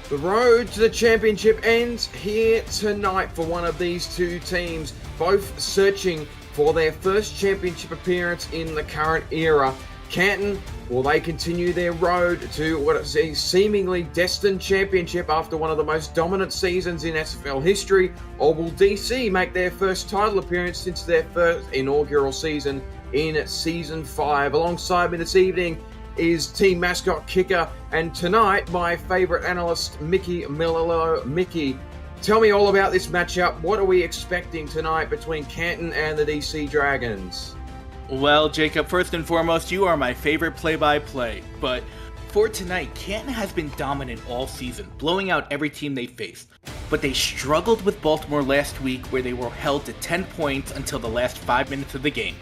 The road to the championship ends here tonight for one of these two teams, both searching for their first championship appearance in the current era. Canton, will they continue their road to what is a seemingly destined championship after one of the most dominant seasons in SFL history, or will DC make their first title appearance since their first inaugural season in Season 5? Alongside me this evening is team mascot kicker, and tonight my favourite analyst, Mickey Milillo. Mickey, tell me all about this matchup. What are we expecting tonight between Canton and the DC Dragons? Well, Jacob, first and foremost, you are my favorite play-by-play, but for tonight, Canton has been dominant all season, blowing out every team they faced. But they struggled with Baltimore last week, where they were held to 10 points until the last 5 minutes of the game.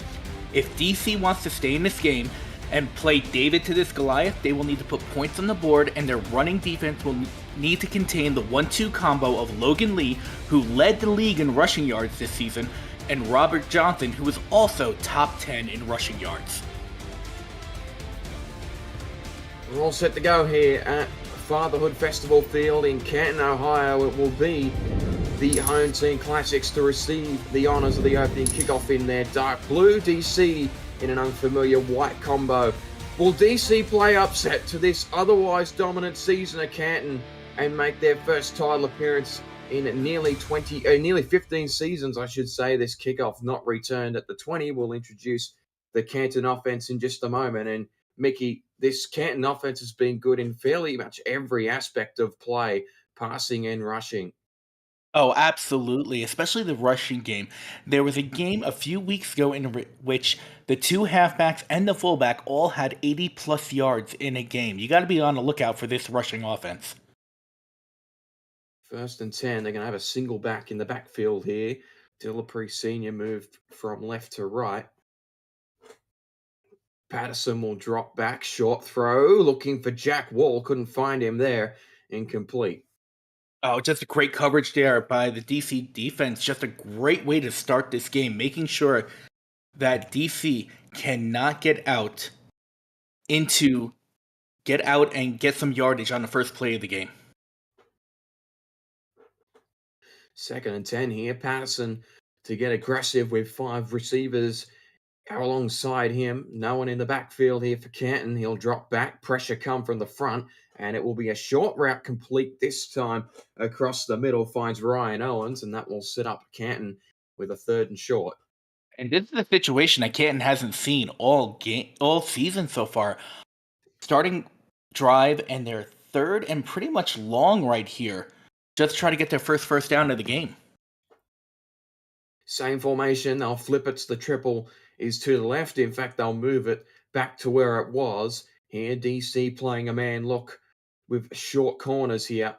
If DC wants to stay in this game and play David to this Goliath, they will need to put points on the board, and their running defense will need to contain the 1-2 combo of Logan Lee, who led the league in rushing yards this season, and Robert Johnson, who was also top 10 in rushing yards. We're all set to go here at Fatherhood Festival Field in Canton, Ohio. It will be the home team Classics to receive the honours of the opening kickoff in their dark blue, DC in an unfamiliar white combo. Will DC play upset to this otherwise dominant season of Canton and make their first title appearance in nearly 15 seasons, I should say? This kickoff not returned at the 20. We'll introduce the Canton offense in just a moment. And Mickey, this Canton offense has been good in fairly much every aspect of play, passing and rushing. Oh, absolutely, especially the rushing game. There was a game a few weeks ago in which the two halfbacks and the fullback all had 80-plus yards in a game. You got to be on the lookout for this rushing offense. 1st and 10, they're going to have a single back in the backfield here. Dillapre Sr. moved from left to right. Patterson will drop back, short throw, looking for Jack Wall, couldn't find him there, incomplete. Oh, just a great coverage there by the DC defense. Just a great way to start this game, making sure that DC cannot get out and get some yardage on the first play of the game. 2nd and 10 here. Patterson to get aggressive with 5 receivers alongside him. No one in the backfield here for Canton. He'll drop back. Pressure come from the front, and it will be a short route complete this time across the middle. Finds Ryan Owens, and that will set up Canton with a 3rd and short. And this is a situation that Canton hasn't seen all season so far. Starting drive and their 3rd and pretty much long right here. Just try to get their first down of the game. Same formation. They'll flip it. The triple is to the left. In fact, they'll move it back to where it was. Here, DC playing a man look with short corners here.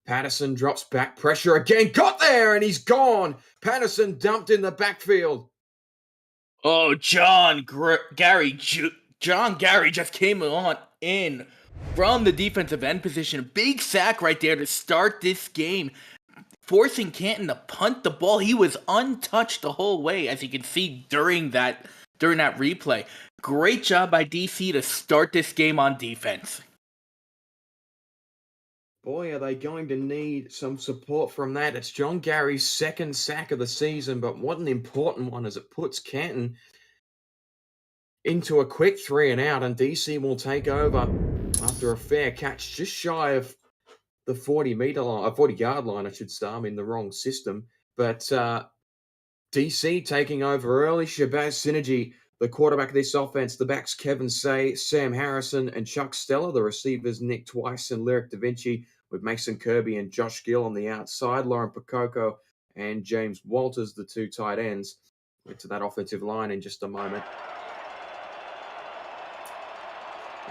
Patterson drops back. Pressure again. Got there, and he's gone. Patterson dumped in the backfield. Oh, John Gary just came on in from the defensive end position. Big sack right there to start this game, forcing Canton to punt the ball. He was untouched the whole way, as you can see during that replay. Great job by DC to start this game on defense. Boy, are they going to need some support from that. It's John Gary's 2nd sack of the season, but what an important one, as it puts Canton into a quick 3 and out, and DC will take over after a fair catch just shy of the 40-yard line, I should say. I'm in the wrong system. But DC taking over early. Shabazz Synergy, the quarterback of this offense. The backs Kevin Say, Sam Harrison, and Chuck Stella. The receivers Nick Twice and Lyric Da Vinci, with Mason Kirby and Josh Gill on the outside. Lauren Pacocco and James Walters, the 2 tight ends. Get to that offensive line in just a moment.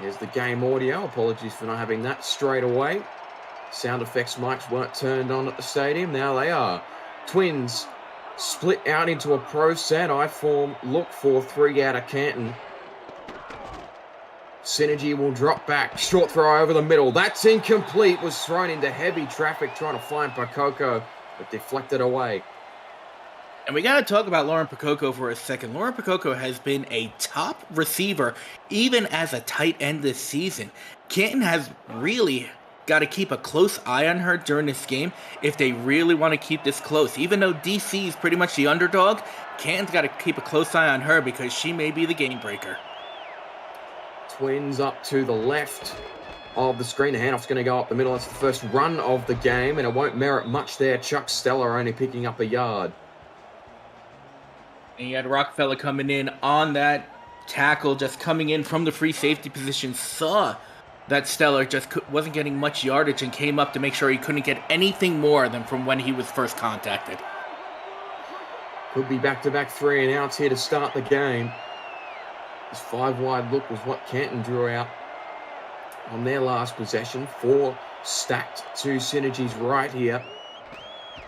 Here's the game audio. Apologies for not having that straight away. Sound effects mics weren't turned on at the stadium. Now they are. Twins split out into a pro set. I form. Look for 3 out of Canton. Synergy will drop back. Short throw over the middle. That's incomplete. Was thrown into heavy traffic trying to find Pacocco, but deflected away. And we got to talk about Lauren Pacocco for a second. Lauren Pacocco has been a top receiver, even as a tight end this season. Canton has really got to keep a close eye on her during this game if they really want to keep this close. Even though DC is pretty much the underdog, Canton's got to keep a close eye on her because she may be the game breaker. Twins up to the left of the screen. The handoff's going to go up the middle. That's the first run of the game, and it won't merit much there. Chuck Stella only picking up a yard. And you had Rockefeller coming in on that tackle, just coming in from the free safety position, saw that Stellar just wasn't getting much yardage and came up to make sure he couldn't get anything more than from when he was first contacted. Could be back-to-back 3 and outs here to start the game. This 5-wide look was what Canton drew out on their last possession. 4 stacked to Synergy's right here.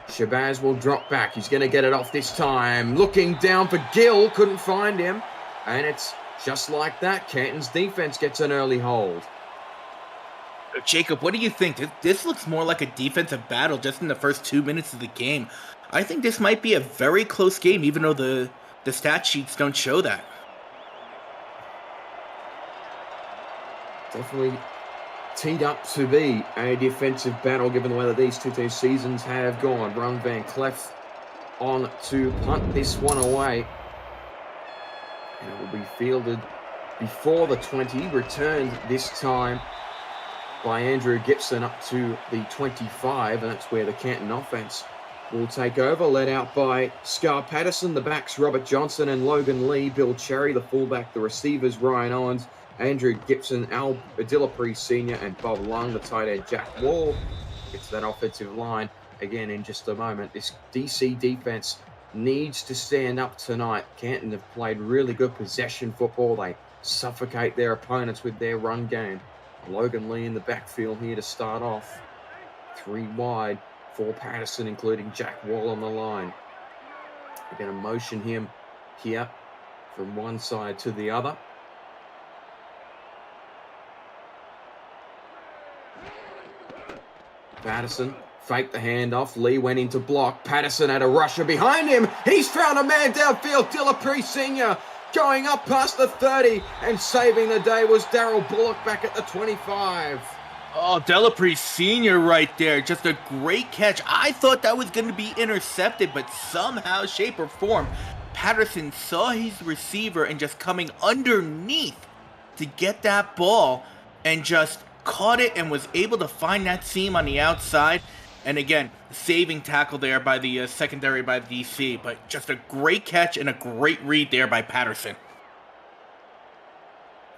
Shabazz will drop back. He's going to get it off this time. Looking down for Gill. Couldn't find him. And it's just like that. Canton's defense gets an early hold. Jacob, what do you think? This looks more like a defensive battle just in the first 2 minutes of the game. I think this might be a very close game, even though the stat sheets don't show that. Definitely teed up to be a defensive battle, given the way that these two seasons have gone. Run Van Clef on to punt this one away. And it will be fielded before the 20, returned this time by Andrew Gibson up to the 25, and that's where the Canton offense will take over, led out by Scar Patterson, the backs Robert Johnson and Logan Lee, Bill Cherry, the fullback, the receivers Ryan Owens, Andrew Gibson, Al Dilapre Sr., and Bob Lung, the tight end Jack Wall. Gets that offensive line again in just a moment. This DC defense needs to stand up tonight. Canton have played really good possession football. They suffocate their opponents with their run game. Logan Lee in the backfield here to start off. 3 wide for Patterson, including Jack Wall on the line. We're going to motion him here from one side to the other. Patterson faked the handoff. Lee went into block. Patterson had a rusher behind him. He's found a man downfield. Dilapre Sr. going up past the 30 and saving the day was Darryl Bullock back at the 25. Oh, Delapre Sr. right there. Just a great catch. I thought that was going to be intercepted, but somehow, shape, or form, Patterson saw his receiver and just coming underneath to get that ball and just caught it and was able to find that seam on the outside. And again, saving tackle there by the secondary by DC, but just a great catch and a great read there by Patterson.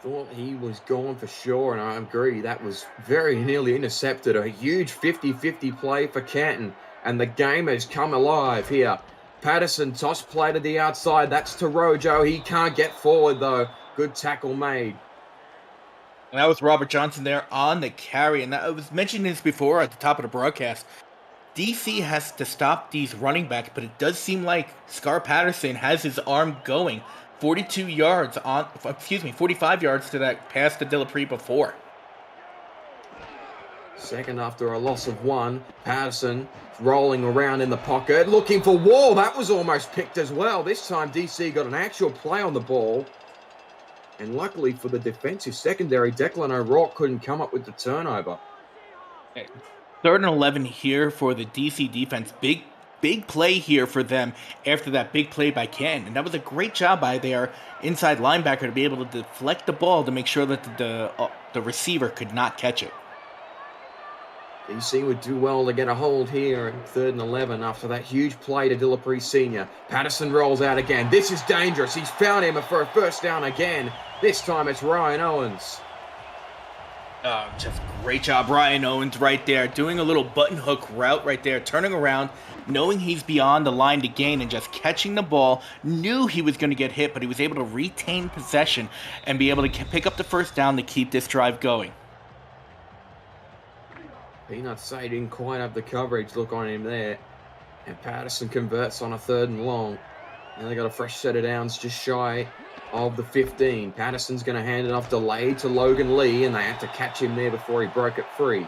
Thought he was gone for sure, and I agree. That was very nearly intercepted. A huge 50-50 play for Canton, and the game has come alive here. Patterson toss play to the outside. That's to Rojo. He can't get forward, though. Good tackle made. And that was Robert Johnson there on the carry. And I was mentioning this before at the top of the broadcast. DC has to stop these running backs, but it does seem like Scar Patterson has his arm going. 45 yards to that pass to Dilapre before. Second after a loss of 1. Patterson rolling around in the pocket, looking for Wall. That was almost picked as well. This time DC got an actual play on the ball. And luckily for the defensive secondary, Declan O'Rourke couldn't come up with the turnover. 3rd and 11 here for the DC defense. Big play here for them after that big play by Canton. And that was a great job by their inside linebacker to be able to deflect the ball to make sure that the receiver could not catch it. DC would do well to get a hold here in 3rd and 11 after that huge play to Dilapre Sr. Patterson rolls out again. This is dangerous. He's found him for a first down again. This time it's Ryan Owens. Oh, just great job, Ryan Owens right there. Doing a little button hook route right there. Turning around, knowing he's beyond the line to gain and just catching the ball. Knew he was going to get hit, but he was able to retain possession and be able to pick up the first down to keep this drive going. Peanut say didn't quite have the coverage look on him there. And Patterson converts on a 3rd and long. Now they got a fresh set of downs just shy of the 15. Patterson's going to hand it off delayed to Logan Lee, and they had to catch him there before he broke it free.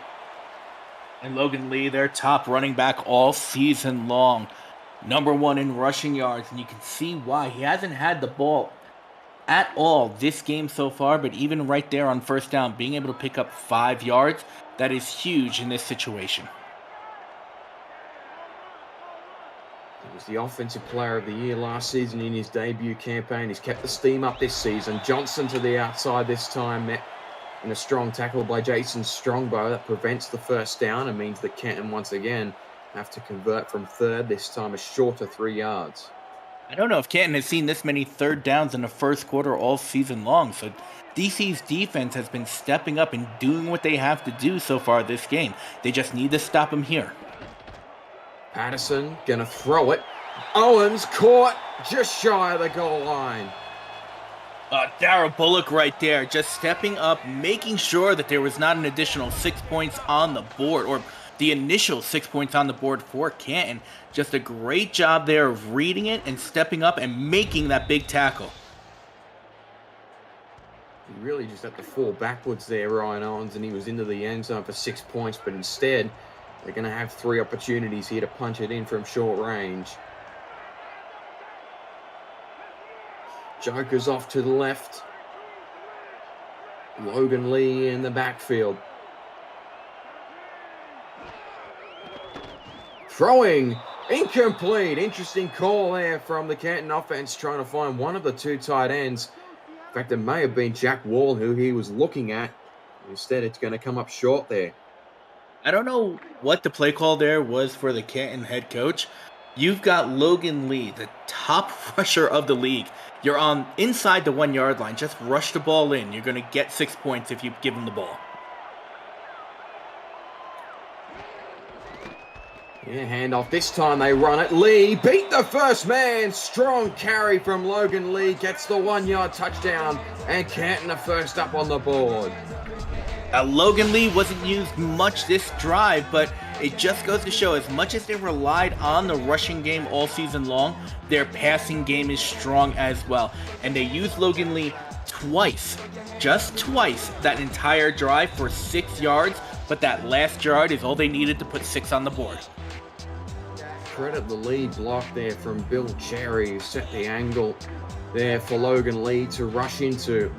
And Logan Lee, their top running back all season long. #1 in rushing yards, and you can see why. He hasn't had the ball at all this game so far, but even right there on first down, being able to pick up 5 yards, that is huge in this situation. He was the Offensive Player of the Year last season in his debut campaign. He's kept the steam up this season. Johnson to the outside this time, met in a strong tackle by Jason Strongbow that prevents the first down and means that Canton once again have to convert from third, this time a shorter 3 yards. I don't know if Canton has seen this many third downs in the first quarter all season long, so DC's defense has been stepping up and doing what they have to do so far this game. They just need to stop him here. Patterson gonna throw it. Owens caught just shy of the goal line. Darrell Bullock right there, just stepping up, making sure that there was not an additional 6 points on the board, or the initial 6 points on the board for Canton. Just a great job there of reading it and stepping up and making that big tackle. He really just had to fall backwards there, Ryan Owens, and he was into the end zone for 6 points, but instead they're going to have 3 opportunities here to punch it in from short range. Joker's off to the left. Logan Lee in the backfield. Throwing, incomplete. Interesting call there from the Canton offense, trying to find one of the 2 tight ends. In fact, it may have been Jack Wall who he was looking at. Instead, it's going to come up short there. I don't know what the play call there was for the Canton head coach. You've got Logan Lee, the top rusher of the league. You're on inside the 1 yard line. Just rush the ball in. You're going to get 6 points if you give him the ball. Yeah, handoff. This time they run it. Lee beat the first man. Strong carry from Logan Lee. Gets the 1 yard touchdown. And Canton are first up on the board. Logan Lee wasn't used much this drive, but it just goes to show, as much as they relied on the rushing game all season long, their passing game is strong as well. And they used Logan Lee twice, just twice, that entire drive for 6 yards, but that last yard is all they needed to put 6 on the board. Credit the lead block there from Bill Cherry, who set the angle there for Logan Lee to rush into.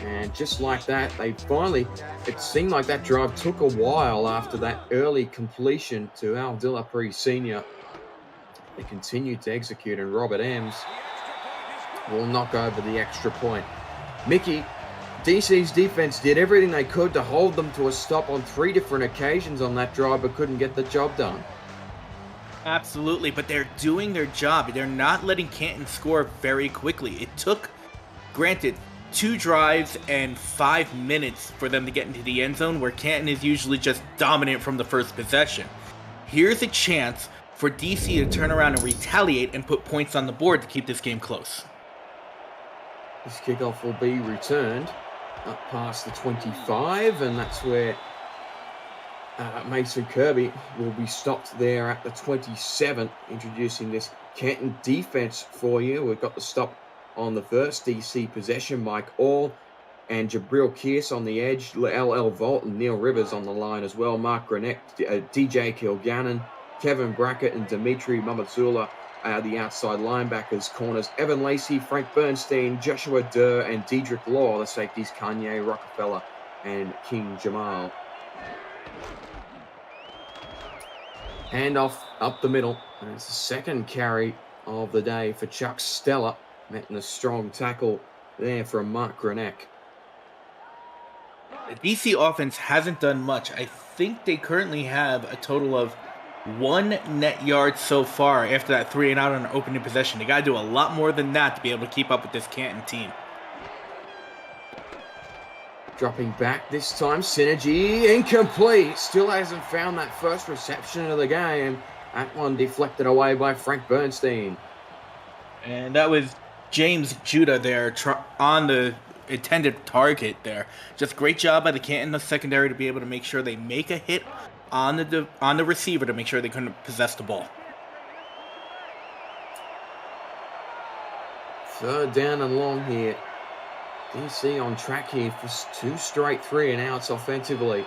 And just like that, they finally, it seemed like that drive took a while after that early completion to Al Dillapre Sr. They continued to execute, and Robert Ems will knock over the extra point. Mickey, DC's defense did everything they could to hold them to a stop on 3 different occasions on that drive, but couldn't get the job done. Absolutely, but they're doing their job. They're not letting Canton score very quickly. It took, granted, 2 drives and 5 minutes for them to get into the end zone, where Canton is usually just dominant from the first possession. Here's a chance for DC to turn around and retaliate and put points on the board to keep this game close. This kickoff will be returned up past the 25, and that's where Mason Kirby will be stopped there at the 27, introducing this Canton defense for you. We've got the stop on the first DC possession, Mike All and Jabril Kearse on the edge, LL Volt and Neil Rivers on the line as well, Mark Grenett, DJ Kilgannon, Kevin Brackett and Dimitri Mamazula are the outside linebackers. Corners, Evan Lacey, Frank Bernstein, Joshua Durr and Diedrich Law. The safeties, Kanye Rockefeller and King Jamal. Handoff up the middle, and it's the second carry of the day for Chuck Stella. Met in a strong tackle there from Mark Grenek. The DC offense hasn't done much. I think they currently have a total of 1 net yard so far after that 3 and out on an opening possession. They got to do a lot more than that to be able to keep up with this Canton team. Dropping back this time, Synergy incomplete. Still hasn't found that first reception of the game. That one deflected away by Frank Bernstein. And that was James Judah there on the intended target there. Just great job by the Canton secondary to be able to make sure they make a hit on the receiver to make sure they couldn't possess the ball. 3rd down and long here. DC on track here for 2 straight 3 and outs offensively.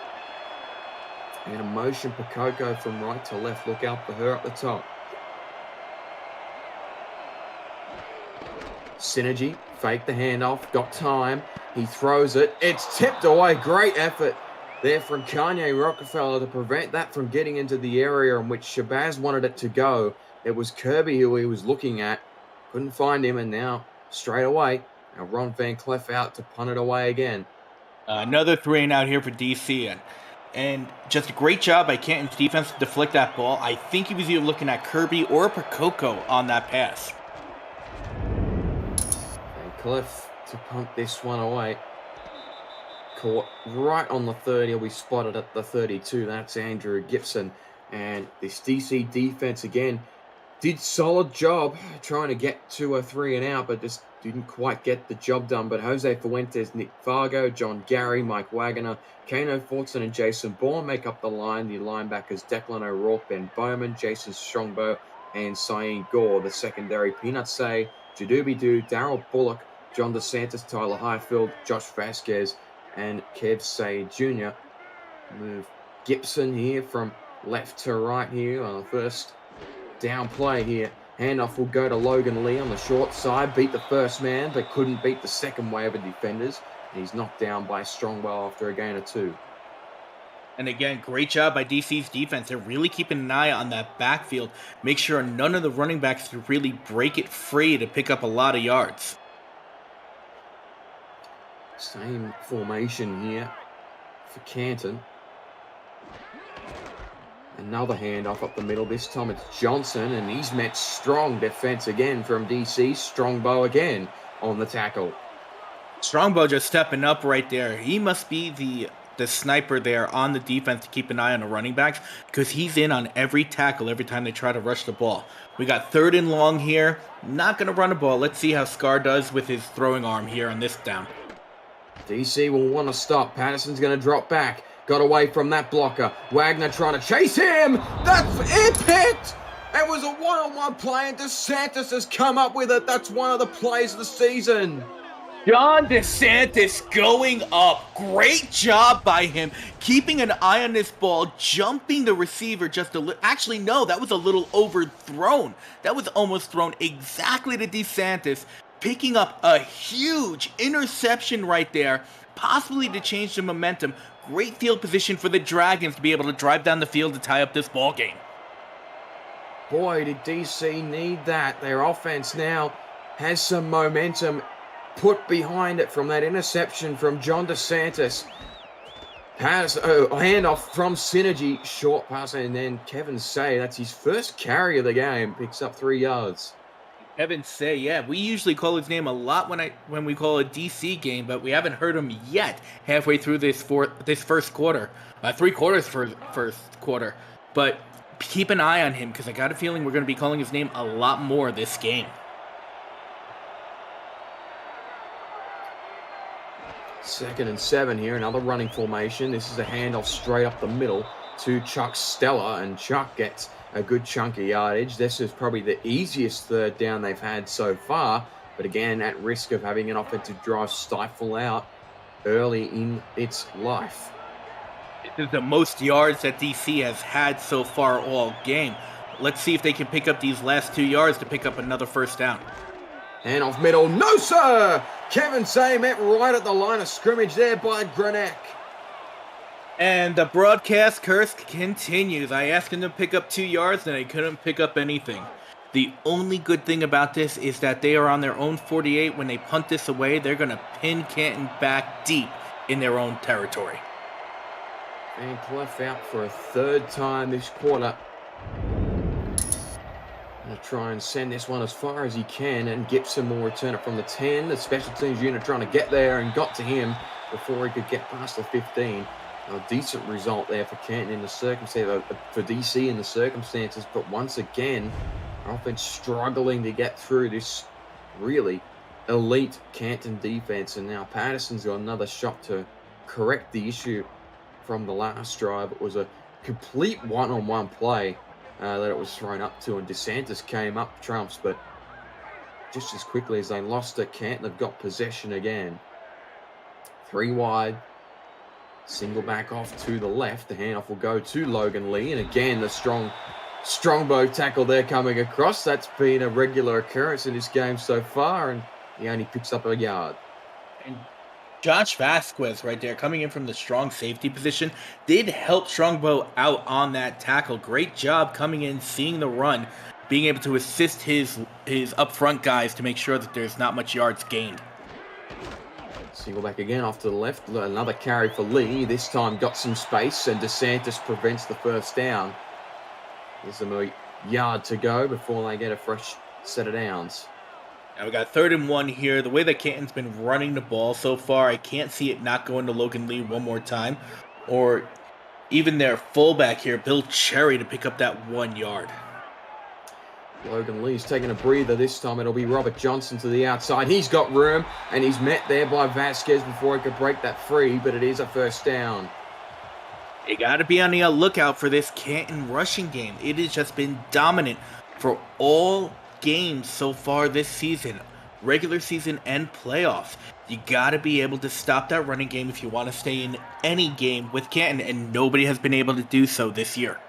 And a motion Pakoko from right to left. Look out for her up the top. Synergy Fake the handoff, got time. He throws it. It's tipped away. Great effort there from Kanye Rockefeller to prevent that from getting into the area in which Shabazz wanted it to go. It was Kirby who he was looking at. Couldn't find him, and now straight away, now Ron Van Cleef out to punt it away again. Another 3-and-out here for DC, and just a great job by Canton's defense to deflect that ball. I think he was either looking at Kirby or Percoco on that pass. Van Cleef to punt this one away. Caught right on the 30. He'll be spotted at the 32. That's Andrew Gibson. And this DC defense again did solid job trying to get to a 3-and-out, but just didn't quite get the job done. But Jose Fuentes, Nick Fargo, John Gary, Mike Wagner, Kano Fortson, and Jason Bourne make up the line. The linebackers Declan O'Rourke, Ben Bowman, Jason Strongbow, and Cyan Gore. The secondary Peanut Say, Jadoobie Doo, Darryl Bullock, John DeSantis, Tyler Highfield, Josh Vasquez, and Kev Say Jr. Move Gibson here from left to right here on the first down play here. Handoff will go to Logan Lee on the short side. Beat the first man, but couldn't beat the second wave of defenders. And he's knocked down by Strongbow after a gain of 2. And again, great job by DC's defense. They're really keeping an eye on that backfield. Make sure none of the running backs to really break it free to pick up a lot of yards. Same formation here for Canton. Another handoff up the middle. This time it's Johnson, and he's met strong defense again from DC. Strongbow again on the tackle. Strongbow just stepping up right there. He must be the sniper there on the defense to keep an eye on the running backs, because he's in on every tackle every time they try to rush the ball. We got 3rd and long here. Not going to run the ball. Let's see how Scar does with his throwing arm here on this down. DC will want to stop. Patterson's going to drop back. Got away from that blocker. Wagner trying to chase him. That's it picked. It was a one-on-one play, and DeSantis has come up with it. That's one of the plays of the season. John DeSantis going up. Great job by him. Keeping an eye on this ball. Jumping the receiver just a little. Actually, no, that was a little overthrown. That was almost thrown exactly to DeSantis. Picking up a huge interception right there. Possibly to change the momentum. Great field position for the Dragons to be able to drive down the field to tie up this ball game. Boy, did DC need that. Their offense now has some momentum put behind it from that interception from John DeSantis. Handoff from Synergy, short pass, and then Kevin Say, that's his first carry of the game, picks up 3 yards. Kevin Say, yeah, we usually call his name a lot when we call a DC game, but we haven't heard him yet halfway through this first quarter. 3 quarters for first quarter. But keep an eye on him, because I got a feeling we're going to be calling his name a lot more this game. 2nd and 7 here, another running formation. This is a handoff straight up the middle to Chuck Stella, and Chuck gets a good chunk of yardage. This is probably the easiest 3rd down they've had so far, but again, at risk of having an offensive drive stifle out early in its life. This is the most yards that DC has had so far all game. Let's see if they can pick up these last 2 yards to pick up another first down. Handoff middle, no sir! Kevin Say met right at the line of scrimmage there by Grenek. And the broadcast curse continues. I asked him to pick up 2 yards, and I couldn't pick up anything. The only good thing about this is that they are on their own 48. When they punt this away, they're going to pin Canton back deep in their own territory. Van Cleef out for a 3rd time this quarter. Going to try and send this one as far as he can, and Gibson will return it from the 10. The special teams unit trying to get there and got to him before he could get past the 15. A decent result there for Canton in the circumstances, for DC in the circumstances, but once again, our offense struggling to get through this really elite Canton defense, and now Patterson's got another shot to correct the issue from the last drive. It was a complete one-on-one play that it was thrown up to, and DeSantis came up trumps, but just as quickly as they lost it, Canton have got possession again. 3 wide. Single back off to the left. The handoff will go to Logan Lee. And again, the Strongbow tackle there coming across. That's been a regular occurrence in this game so far. And He only picks up a yard. And Josh Vasquez right there coming in from the strong safety position did help Strongbow out on that tackle. Great job coming in, seeing the run, being able to assist his up front guys to make sure that there's not much yards gained. Single back again off to the left. Another carry for Lee. This time got some space, and DeSantis prevents the first down. There's a yard to go before they get a fresh set of downs. Now we got 3rd and 1 here. The way that Canton's been running the ball so far, I can't see it not going to Logan Lee one more time. Or even their fullback here, Bill Cherry, to pick up that 1 yard. Logan Lee's taking a breather. This time it'll be Robert Johnson to the outside. He's got room, and he's met there by Vasquez before he could break that free, but it is a first down. You got to be on the lookout for this Canton rushing game. It has just been dominant for all games so far this season, regular season and playoffs. You got to be able to stop that running game if you want to stay in any game with Canton, and nobody has been able to do so this year.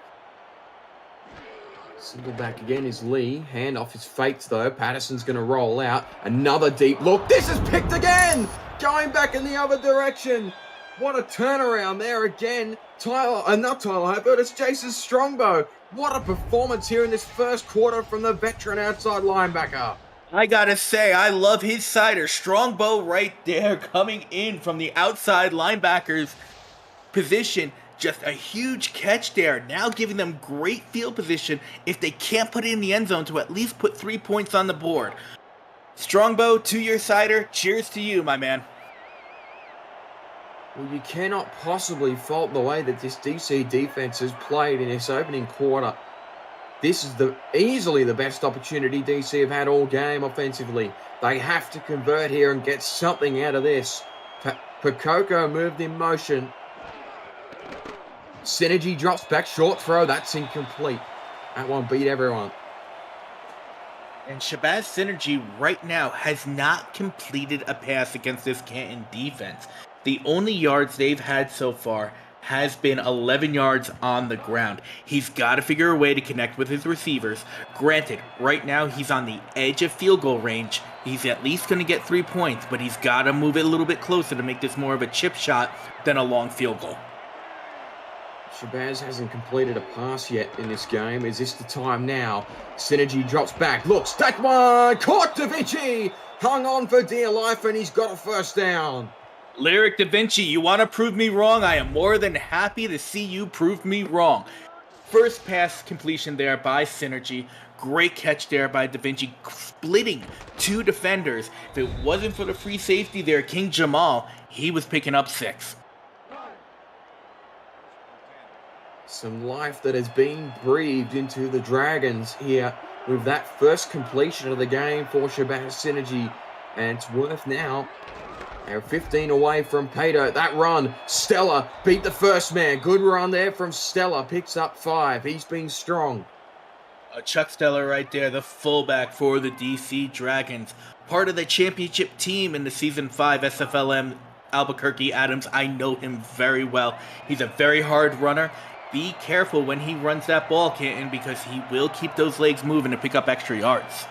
Single back again is Lee. Handoff is faked though. Patterson's going to roll out. Another deep look. This is picked again! Going back in the other direction. What a turnaround there again. Not Tyler Hope, but it's Jason Strongbow. What a performance here in this first quarter from the veteran outside linebacker. I gotta say, I love his sider. Strongbow right there coming in from the outside linebacker's position. Just a huge catch there, now giving them great field position if they can't put it in the end zone to at least put 3 points on the board. Strongbow, 2-year sider, cheers to you, my man. Well, you cannot possibly fault the way that this DC defense has played in this opening quarter. This is easily the best opportunity DC have had all game offensively. They have to convert here and get something out of this. Pokoko moved in motion. Synergy drops back, short throw, that's incomplete. That one beat everyone. And Shabazz Synergy right now has not completed a pass against this Canton defense. The only yards they've had so far has been 11 yards on the ground. He's got to figure a way to connect with his receivers. Granted, right now he's on the edge of field goal range. He's at least going to get 3 points, but he's got to move it a little bit closer to make this more of a chip shot than a long field goal. Shabazz hasn't completed a pass yet in this game. Is this the time now? Synergy drops back. Looks, that one! Caught Da Vinci! Hung on for dear life, and he's got a first down. Lyric Da Vinci, you want to prove me wrong? I am more than happy to see you prove me wrong. First pass completion there by Synergy. Great catch there by Da Vinci, splitting 2 defenders. If it wasn't for the free safety there, King Jamal, he was picking up 6. Some life that has been breathed into the Dragons here with that first completion of the game for Shabazz Synergy. And it's worth now. They're 15 away from Pato. That run, Stella beat the first man. Good run there from Stella. Picks up 5. He's been strong. Chuck Stella right there, the fullback for the DC Dragons. Part of the championship team in the Season 5 SFLM Albuquerque Adams. I know him very well. He's a very hard runner. Be careful when he runs that ball, Canton, because he will keep those legs moving to pick up extra yards.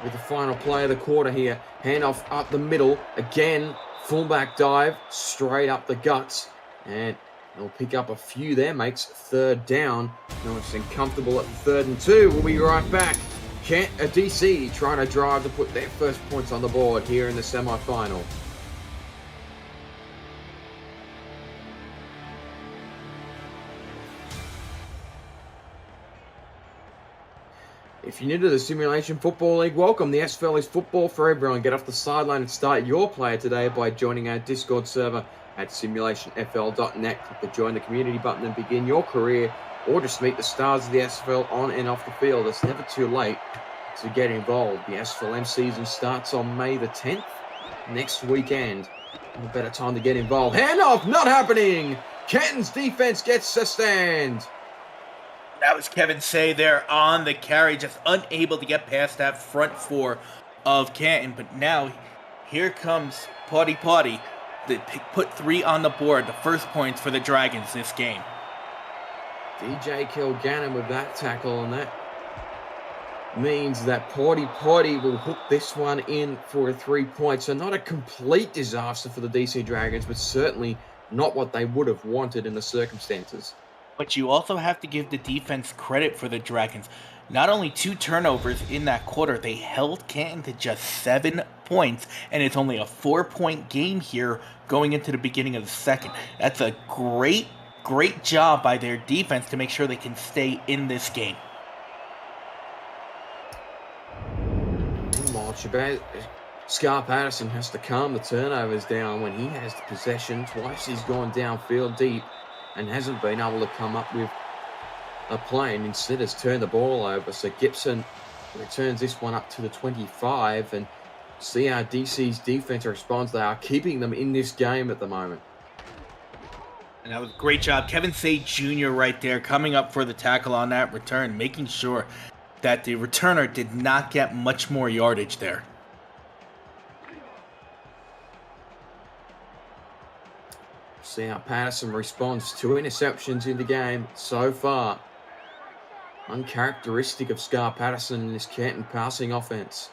With the final play of the quarter here. Handoff up the middle. Again, fullback dive. Straight up the guts. And they'll pick up a few there. Makes 3rd down. Nice and comfortable at 3rd and 2. We'll be right back. DC trying to drive to put their first points on the board here in the semi-final. If you're new to the Simulation Football League, welcome. The SFL is football for everyone. Get off the sideline and start your player today by joining our Discord server at simulationfl.net. Click the join the community button and begin your career, or just meet the stars of the SFL on and off the field. It's never too late to get involved. The SFLM season starts on May the 10th, next weekend. No better time to get involved. Handoff, not happening. Canton's defense gets a stand. That was Kevin Say there on the carry, just unable to get past that front 4 of Canton. But now, here comes Potty to put 3 on the board, the first points for the Dragons this game. DJ Kilgannon with that tackle, and that means that Potty will hook this one in for a 3 point. So not a complete disaster for the DC Dragons, but certainly not what they would have wanted in the circumstances. But you also have to give the defense credit for the Dragons. Not only 2 turnovers in that quarter, they held Canton to just 7 points, and it's only a 4-point game here going into the beginning of the second. That's a great job by their defense to make sure they can stay in this game. Meanwhile, Scar Patterson has to calm the turnovers down when he has the possession. Twice he's gone downfield deep and hasn't been able to come up with a play, and instead has turned the ball over. So Gibson returns this one up to the 25, and see how DC's defense responds. They are keeping them in this game at the moment. And that was a great job. Kevin Say Jr. right there coming up for the tackle on that return, making sure that the returner did not get much more yardage there. See how Patterson responds. 2 interceptions in the game so far. Uncharacteristic of Scar Patterson in this Canton passing offense.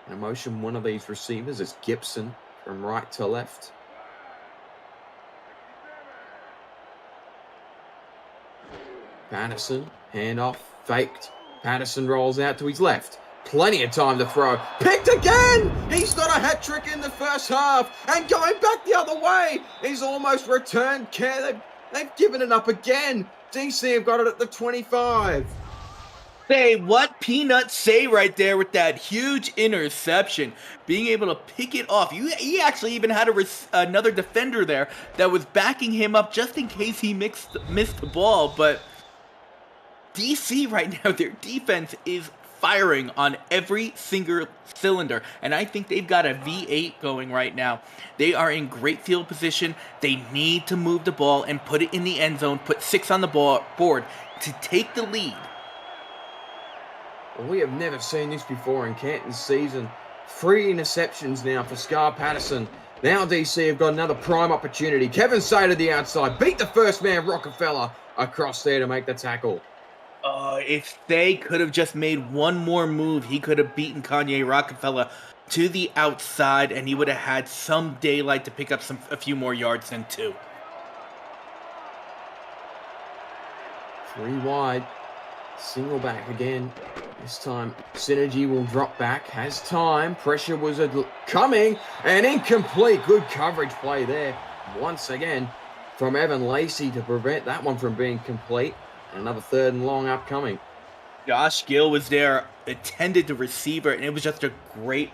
In motion, one of these receivers is Gibson from right to left. Patterson, handoff, faked. Patterson rolls out to his left. Plenty of time to throw. Picked again! He's got a hat trick in the first half. And going back the other way. He's almost returned. They've given it up again. DC have got it at the 25. Say what Peanuts say right there with that huge interception. Being able to pick it off. He actually even had another defender there that was backing him up just in case he missed the ball. But DC right now, their defense is firing on every single cylinder, and I think they've got a V8 going right now. They are in great field position. They need to move the ball and put it in the end zone, put 6 on the board to take the lead. Well, we have never seen this before in Canton's season. 3 interceptions now for Scar Patterson. Now DC have got another prime opportunity. Kevin Say to the outside, beat the first man Rockefeller across there to make the tackle. If they could have just made one more move, he could have beaten Kanye Rockefeller to the outside, and he would have had some daylight to pick up a few more yards than 2. 3 wide. Single back again. This time, Synergy will drop back. Has time. Pressure was coming. And incomplete. Good coverage play there. Once again, from Evan Lacey to prevent that one from being complete. Another 3rd and long upcoming. Josh Gill was there, attended the receiver, and it was just a great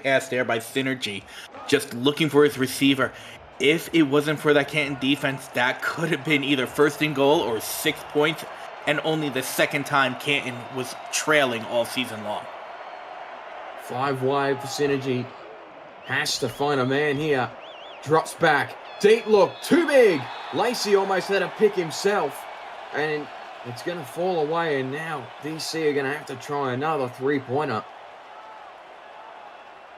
pass there by Synergy. Just looking for his receiver. If it wasn't for that Canton defense, that could have been either 1st and goal or 6 points, and only the second time Canton was trailing all season long. 5 wide for Synergy. Has to find a man here. Drops back. Deep look. Too big. Lacey almost had a pick himself. And it's going to fall away, and now DC are going to have to try another 3-pointer.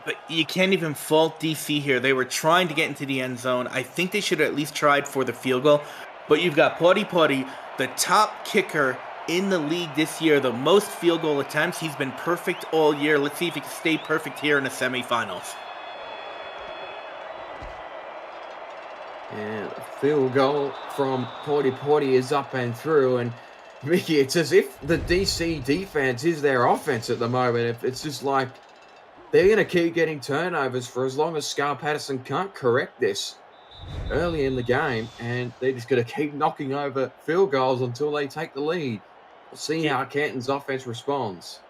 But you can't even fault DC here. They were trying to get into the end zone. I think they should have at least tried for the field goal. But you've got Potty, the top kicker in the league this year, the most field goal attempts. He's been perfect all year. Let's see if he can stay perfect here in the semifinals. And the field goal from Potty is up and through. And Mickey, it's as if the DC defense is their offense at the moment. It's just like they're going to keep getting turnovers for as long as Scar Patterson can't correct this early in the game. And they're just going to keep knocking over field goals until they take the lead. We'll see how Canton's offense responds.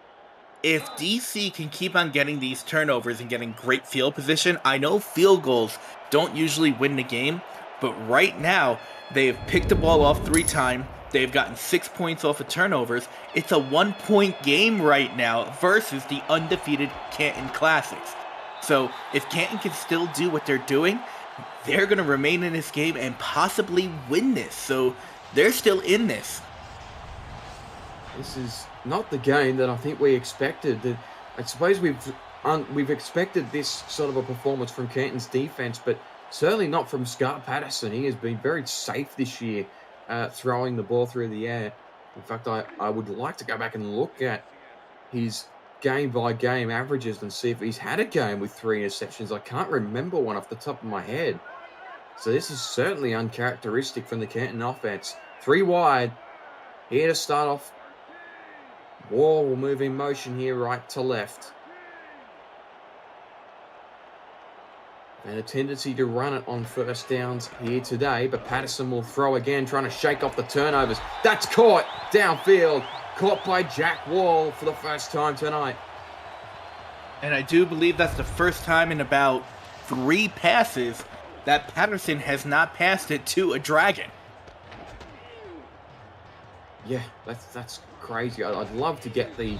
If DC can keep on getting these turnovers and getting great field position, I know field goals don't usually win the game, but right now, they have picked the ball off 3 times. They've gotten 6 points off of turnovers. It's a 1-point game right now versus the undefeated Canton Classics. So if Canton can still do what they're doing, they're going to remain in this game and possibly win this. So they're still in this. This is not the game that I think we expected. I suppose we've expected this sort of a performance from Canton's defense, but certainly not from Scar Patterson. He has been very safe this year, throwing the ball through the air. In fact, I would like to go back and look at his game-by-game averages and see if he's had a game with 3 interceptions. I can't remember one off the top of my head. So this is certainly uncharacteristic from the Canton offense. 3 wide. Here to start off. Wall will move in motion here, right to left. And a tendency to run it on first downs here today, but Patterson will throw again, trying to shake off the turnovers. That's caught downfield, caught by Jack Wall for the first time tonight. And I do believe that's the first time in about 3 passes that Patterson has not passed it to a Dragon. Yeah, that's crazy. I'd love to get the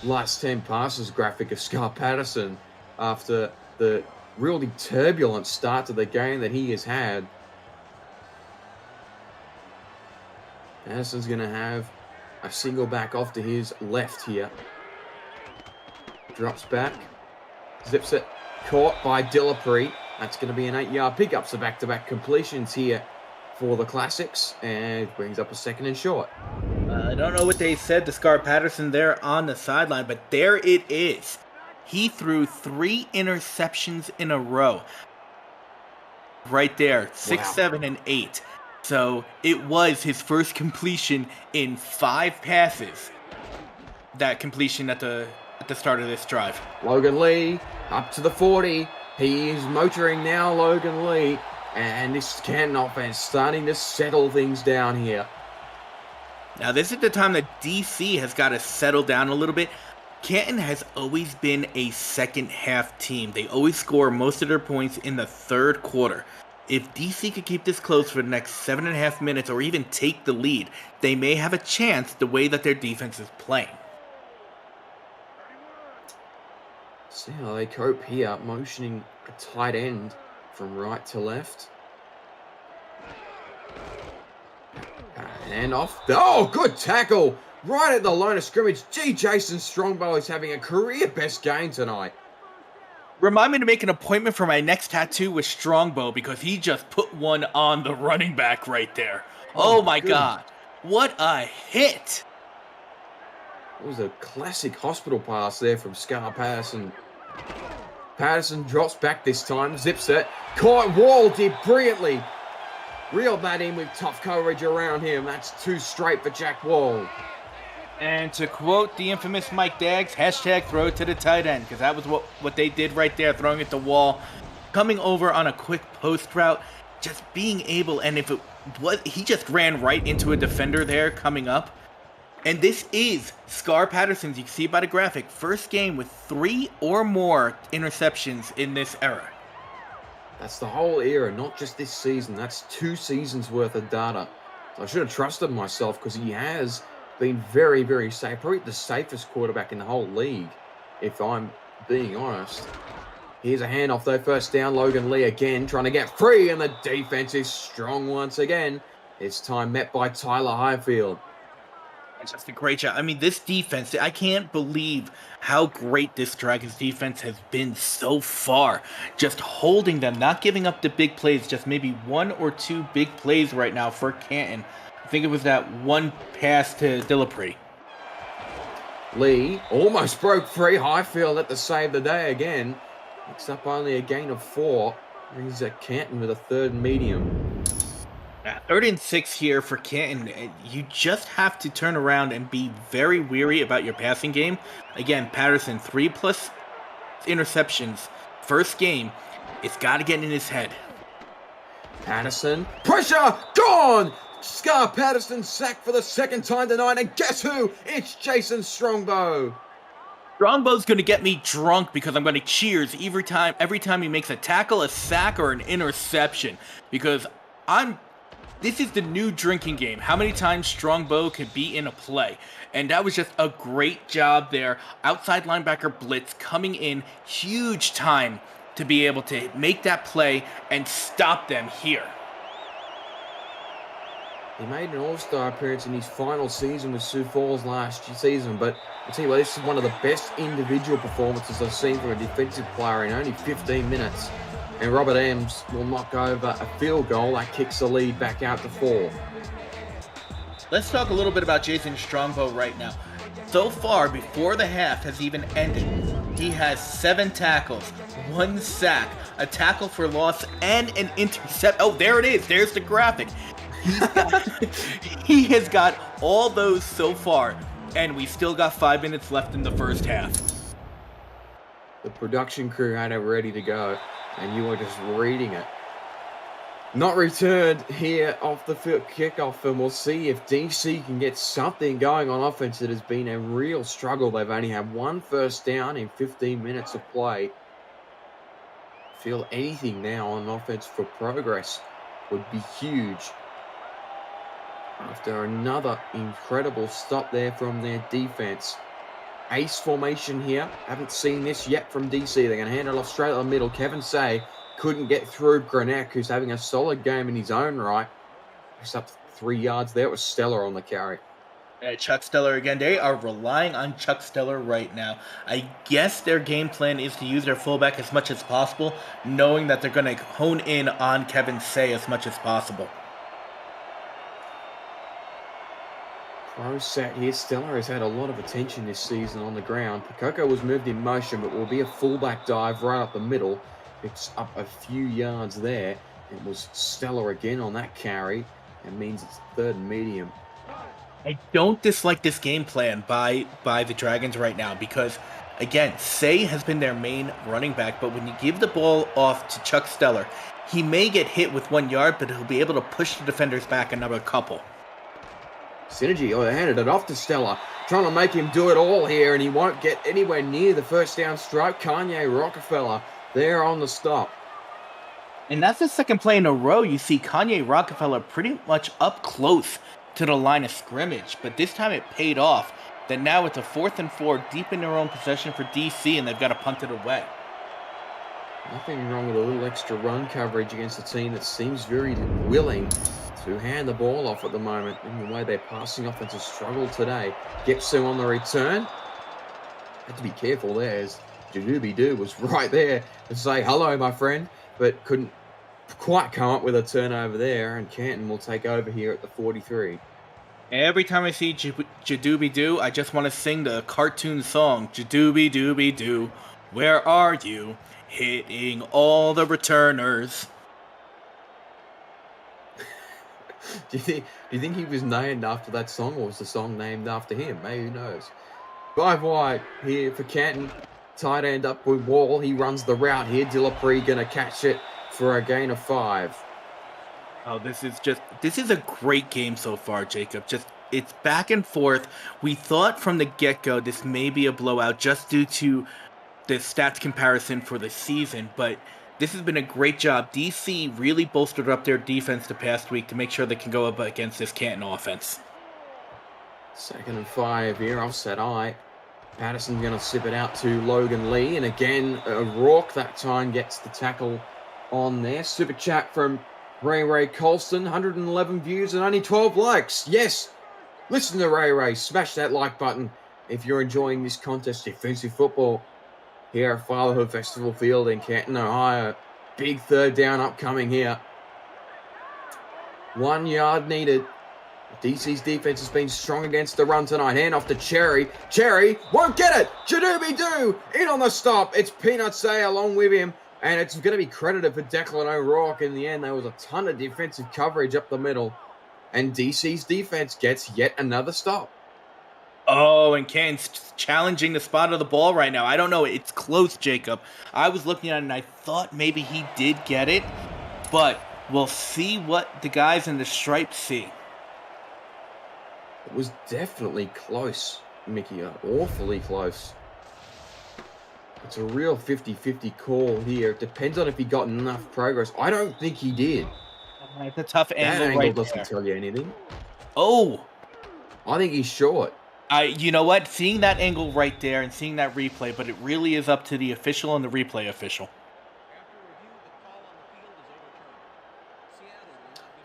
last 10 passes graphic of Scar Patterson after the really turbulent start to the game that he has had. Patterson's going to have a single back off to his left here. Drops back. Zips it. Caught by Dillapre. That's going to be an 8-yard pickup. So back-to-back completions here for the Classics. And brings up a 2nd and short. I don't know what they said to Scar Patterson there on the sideline, but there it is. He threw 3 interceptions in a row. Right there, 6, Wow. 7, and 8. So it was his first completion in 5 passes. That completion at the start of this drive. Logan Lee up to the 40. He is motoring now, Logan Lee. And this Canton offense starting to settle things down here. Now this is the time that DC has got to settle down a little bit. Canton has always been a second half team. They always score most of their points in the 3rd quarter. If DC could keep this close for the next 7.5 minutes or even take the lead, they may have a chance the way that their defense is playing. See how they cope here, motioning a tight end from right to left. Hand off. Oh, good tackle. Right at the line of scrimmage. Gee, Jason Strongbow is having a career best game tonight. Remind me to make an appointment for my next tattoo with Strongbow because he just put one on the running back right there. Oh my God. What a hit. It was a classic hospital pass there from Scar Patterson. Patterson drops back this time. Zips it. Caught. Wall did brilliantly. Reeled that in with tough coverage around him. That's 2 straight for Jack Wall. And to quote the infamous Mike Daggs, hashtag throw it to the tight end, because that was what they did right there, throwing it to Wall. Coming over on a quick post route, just being able, and if it was, he just ran right into a defender there coming up. And this is Scar Patterson's, you can see by the graphic, first game with 3 or more interceptions in this era. That's the whole era, not just this season. That's 2 seasons worth of data. So I should have trusted myself because he has been very, very safe. Probably the safest quarterback in the whole league, if I'm being honest. Here's a handoff though, first down. Logan Lee again trying to get free, and the defense is strong once again. This time met by Tyler Highfield. It's just a great job. I mean, this defense, I can't believe how great this Dragons defense has been so far. Just holding them, not giving up the big plays, just maybe 1 or 2 big plays right now for Canton. I think it was that 1 pass to Dillapre. Lee almost broke free. Highfield at the save the day again. Picks up only a gain of 4. Brings at Canton with a 3rd medium. 3rd and 6 here for Canton. You just have to turn around and be very weary about your passing game. Again, Patterson, 3+ interceptions. First game. It's got to get in his head. Patterson. Pressure! Gone! Scar Patterson sacked for the 2nd time tonight. And guess who? It's Jason Strongbow. Strongbow's going to get me drunk because I'm going to cheers every time he makes a tackle, a sack, or an interception. Because this is the new drinking game. How many times Strongbow could be in a play. And that was just a great job there. Outside linebacker blitz coming in. Huge time to be able to make that play and stop them here. He made an all-star appearance in his final season with Sioux Falls last season, but I'll tell you what, this is one of the best individual performances I've seen from a defensive player in only 15 minutes. And Robert Ems will knock over a field goal that kicks the lead back out to 4. let's talk a little bit about Jason Strongbow right now. So far, before the half has even ended, he has 7 tackles, 1 sack, a tackle for loss, and an intercept. Oh, there it is. There's the graphic. He has got all those so far, and we still got 5 minutes left in the first half. The production crew had it ready to go, and you were just reading it. Not returned here off the field kickoff, and we'll see if DC can get something going on offense. It has been a real struggle. They've only had 1 first down in 15 minutes of play. Feel anything now on offense for progress would be huge. After another incredible stop there from their defense. Ace formation here. Haven't seen this yet from DC. They're going to hand it off straight up the middle. Kevin Say couldn't get through Grenek, who's having a solid game in his own right. Just up 3 yards there. It was Stellar on the carry. Chuck Stellar again. They are relying on Chuck Stellar right now. I guess their game plan is to use their fullback as much as possible, knowing that they're going to hone in on Kevin Say as much as possible. Pro set here. Stellar has had a lot of attention this season on the ground. Pokoko was moved in motion, but will be a fullback dive right up the middle. Picks up a few yards there. It was Stellar again on that carry. It means it's 3rd and medium. I don't dislike this game plan by the Dragons right now because, again, Say has been their main running back, but when you give the ball off to Chuck Stellar, he may get hit with 1 yard, but he'll be able to push the defenders back another couple. Synergy, they handed it off to Stellar, trying to make him do it all here, and he won't get anywhere near the first down stripe. Kanye Rockefeller there on the stop. And that's the second play in a row you see Kanye Rockefeller pretty much up close to the line of scrimmage, but this time it paid off. That now it's a 4th and 4 deep in their own possession for DC, and they've got to punt it away. Nothing wrong with a little extra run coverage against a team that seems very willing to hand the ball off at the moment. In the way their passing offense has struggled today. Gipsu on the return. Had to be careful there as Jadooby-Doo was right there to say hello, my friend, but couldn't quite come up with a turnover there, and Canton will take over here at the 43. Every time I see Jadooby-Doo, I just want to sing the cartoon song, Jadooby-Dooby-Doo, where are you? Hitting all the returners. Do you think he was named after that song, or was the song named after him? Maybe, who knows? 5 wide here for Canton. Tight end up with Wall. He runs the route here. Dillapre going to catch it for a gain of 5. Oh, this is a great game so far, Jacob. It's back and forth. We thought from the get-go this may be a blowout just due to the stats comparison for the season, but this has been a great job. DC really bolstered up their defense the past week to make sure they can go up against this Canton offense. 2nd and 5 here, offset eye. Patterson going to sip it out to Logan Lee, and again, Rourke that time gets the tackle on there. Super chat from Ray Colston, 111 views and only 12 likes. Yes, listen to Ray. Smash that like button if you're enjoying this contest. Defensive football here at Fatherhood Festival Field in Canton, Ohio. Big 3rd down upcoming here. 1 yard needed. DC's defense has been strong against the run tonight. Hand off to Cherry. Cherry won't get it. Jadooby-Doo in on the stop. It's Peanut Say along with him. And it's going to be credited for Declan O'Rourke in the end. There was a ton of defensive coverage up the middle. And DC's defense gets yet another stop. Oh, and Canton's challenging the spot of the ball right now. I don't know. It's close, Jacob. I was looking at it and I thought maybe he did get it. But we'll see what the guys in the stripes see. It was definitely close, Mickey. Awfully close. It's a real 50-50 call here. It depends on if he got enough progress. I don't think he did. It's a tough angle. That angle right doesn't tell you anything. Oh! I think he's short. You know what? Seeing that angle right there and seeing that replay, but it really is up to the official and the replay official.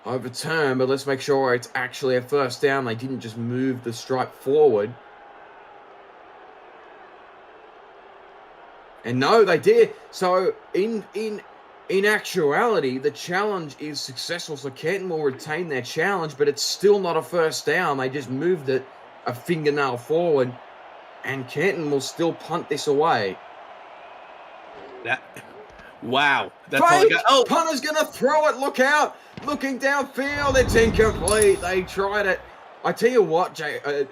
Overturned, but let's make sure it's actually a first down. They didn't just move the stripe forward. And no, they did. So in in actuality, the challenge is successful, so Canton will retain their challenge, but it's still not a first down. They just moved it a fingernail forward, and Canton will still punt this away. Wow. That's all I got. Oh, punter's going to throw it. Look out. Looking downfield. It's incomplete. They tried it. I tell you what,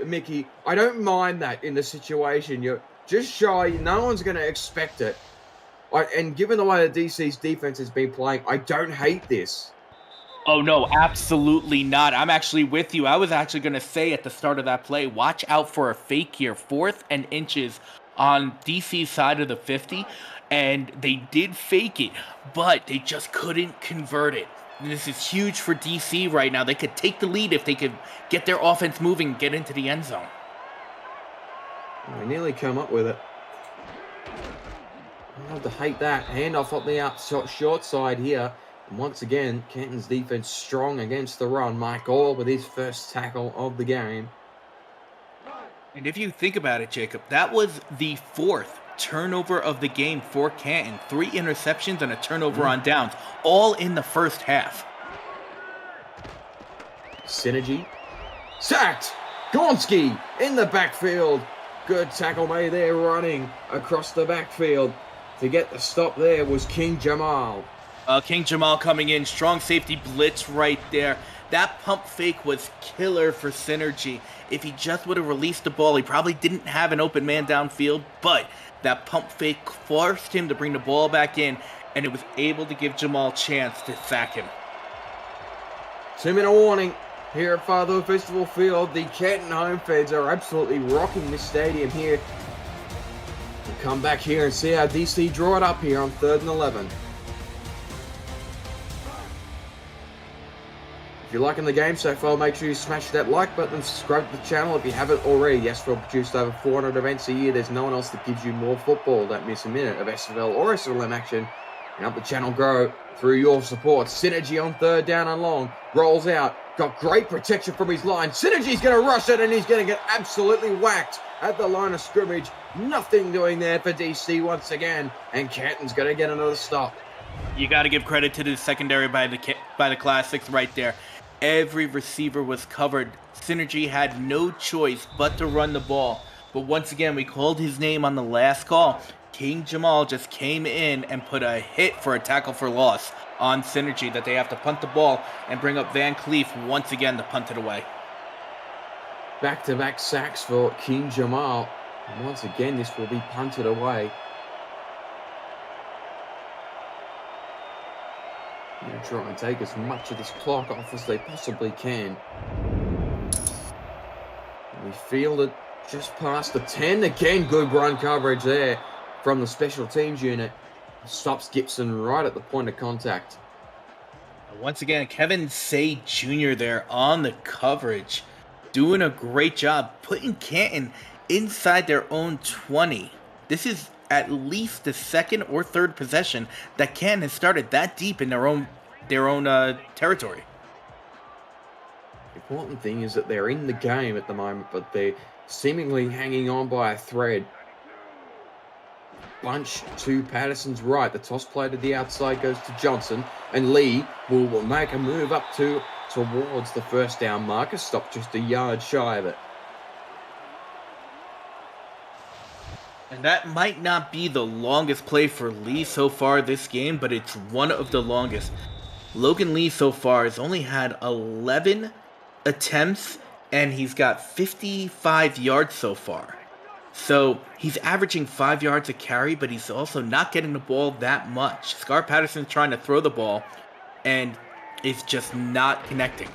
Mickey, I don't mind that in the situation. You're just shy. No one's going to expect it. And given the way the DC's defense has been playing, I don't hate this. Oh, no, absolutely not. I'm actually with you. I was actually going to say at the start of that play, watch out for a fake here. 4th and inches on DC's side of the 50. And they did fake it, but they just couldn't convert it. This is huge for DC right now. They could take the lead if they could get their offense moving and get into the end zone. They nearly come up with it. I love to hate that. Handoff on the short side here. And once again, Canton's defense strong against the run. Mike Orr with his first tackle of the game. And if you think about it, Jacob, that was the 4th turnover of the game for Canton. 3 interceptions and a turnover on downs, all in the first half. Synergy. Sacked! Gornsky in the backfield. Good tackle made there, running across the backfield. To get the stop there was King Jamal. King Jamal coming in. Strong safety blitz right there. That pump fake was killer for Synergy. If he just would have released the ball, he probably didn't have an open man downfield, but that pump fake forced him to bring the ball back in, and it was able to give Jamal a chance to sack him. 2-minute warning here at Farther Festival Field. The Canton home fans are absolutely rocking this stadium here. We'll come back here and see how DC draw it up here on 3rd and 11. If you're liking the game so far, make sure you smash that like button and subscribe to the channel if you haven't already. The SFL produced over 400 events a year. There's no one else that gives you more football. Don't miss a minute of SFL or SFLM action. And help the channel grow through your support. Synergy on 3rd down and long. Rolls out. Got great protection from his line. Synergy's going to rush it, and he's going to get absolutely whacked at the line of scrimmage. Nothing doing there for DC once again. And Canton's going to get another stop. You got to give credit to the secondary by the Classics right there. Every receiver was covered. Synergy had no choice but to run the ball. But once again, we called his name on the last call. King Jamal just came in and put a hit for a tackle for loss on Synergy that they have to punt the ball and bring up Van Cleef once again to punt it away. Back-to-back sacks for King Jamal. And once again, this will be punted away. Going to try and take as much of this clock off as they possibly can. And we fielded just past the 10. Again, good run coverage there from the special teams unit. Stops Gibson right at the point of contact. Once again, Kevin Say Jr. there on the coverage. Doing a great job putting Canton inside their own 20. This is at least the 2nd or 3rd possession that Canton has started that deep in their own territory. The important thing is that they're in the game at the moment, but they're seemingly hanging on by a thread. Bunch to Patterson's right. The toss play to the outside goes to Johnson, and Lee will make a move up towards the first down marker. Stop just a yard shy of it. And that might not be the longest play for Lee so far this game, but it's one of the longest. Logan Lee so far has only had 11 attempts, and he's got 55 yards so far. So he's averaging 5 yards a carry, but he's also not getting the ball that much. Scar Patterson's trying to throw the ball, and it's just not connecting.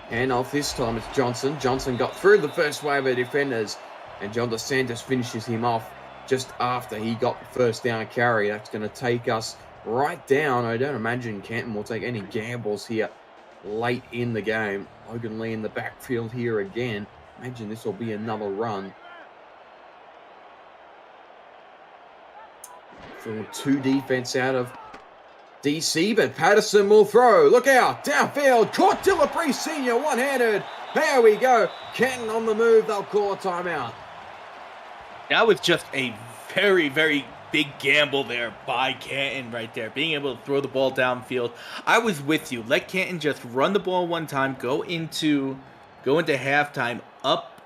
And off this time it's Johnson. Johnson got through the first wave of defenders, and John DeSantis finishes him off just after he got the first down carry. That's going to take us right down. I don't imagine Canton will take any gambles here late in the game. Logan Lee in the backfield here again. Imagine this will be another run. Full 2 defense out of DC, but Patterson will throw. Look out, downfield, caught Dillapre Sr. one-handed. There we go. Canton on the move. They'll call a timeout. That was just a very, very big gamble there by Canton right there, being able to throw the ball downfield. I was with you. Let Canton just run the ball one time, go into halftime, up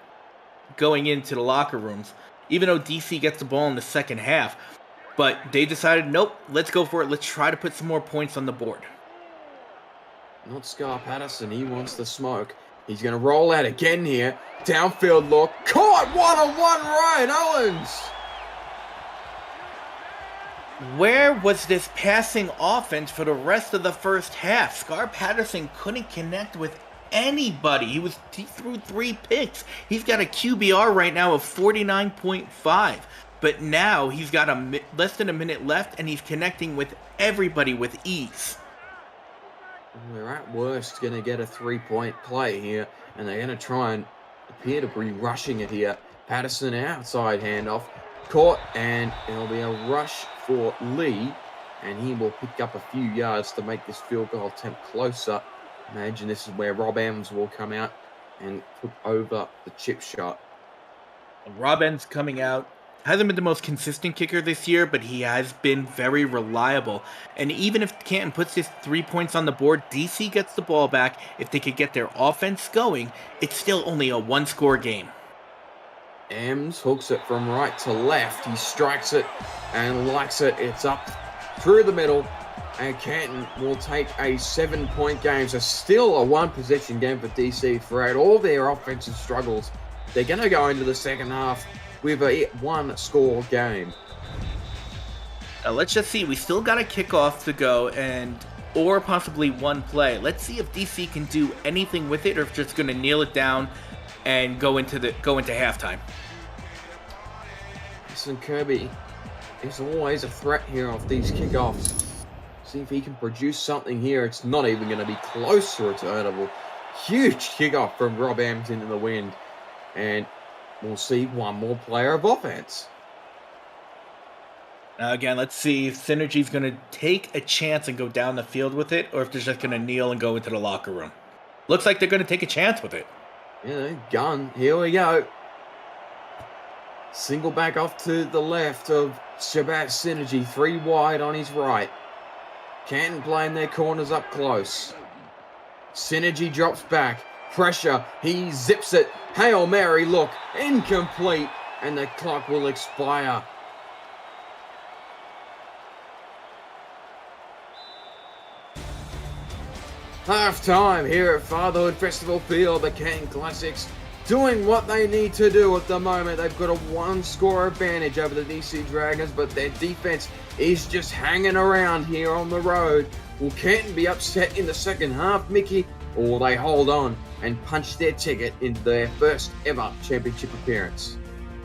going into the locker rooms, even though DC gets the ball in the second half. But they decided, nope, let's go for it. Let's try to put some more points on the board. Not Scar Patterson. He wants the smoke. He's going to roll out again here. Downfield look. Caught one-on-one Ryan Owens. Where was this passing offense for the rest of the first half? Scar Patterson couldn't connect with anybody. He threw 3 picks. He's got a QBR right now of 49.5. But now he's got less than a minute left, and he's connecting with everybody with ease. We're at worst going to get a 3-point play here, and they're going to try and appear to be rushing it here. Patterson outside handoff. Caught, and it'll be a rush for Lee, and he will pick up a few yards to make this field goal attempt closer. Imagine this is where Rob Ems will come out and put over the chip shot. Rob Ems coming out. Hasn't been the most consistent kicker this year, but he has been very reliable. And even if Canton puts his 3 points on the board, DC gets the ball back. If they could get their offense going, it's still only a 1-score game. Ems hooks it from right to left. He strikes it and likes it. It's up through the middle. And Canton will take a 7-point game. So still a 1-possession game for DC throughout all their offensive struggles. They're going to go into the second half with a 1-score game. Now let's just see. We still got a kickoff to go or possibly one play. Let's see if DC can do anything with it, or if just going to kneel it down and go into halftime. Listen, Kirby is always a threat here off these kickoffs. See if he can produce something here. It's not even going to be close to returnable. Huge kickoff from Rob Ems into the wind. And we'll see one more player of offense. Now again, let's see if Synergy's going to take a chance and go down the field with it, or if they're just going to kneel and go into the locker room. Looks like they're going to take a chance with it. Yeah, gun. Here we go. Single back off to the left of Shabbat Synergy. 3 wide on his right. Canton playing their corners up close. Synergy drops back. Pressure. He zips it. Hail Mary, look. Incomplete. And the clock will expire. Half time here at Fatherhood Festival Field. The Canton Classics doing what they need to do at the moment. They've got a 1-score advantage over the DC Dragons, but their defense is just hanging around here on the road. Will Canton be upset in the second half, Mickey, or will they hold on and punch their ticket into their first ever championship appearance?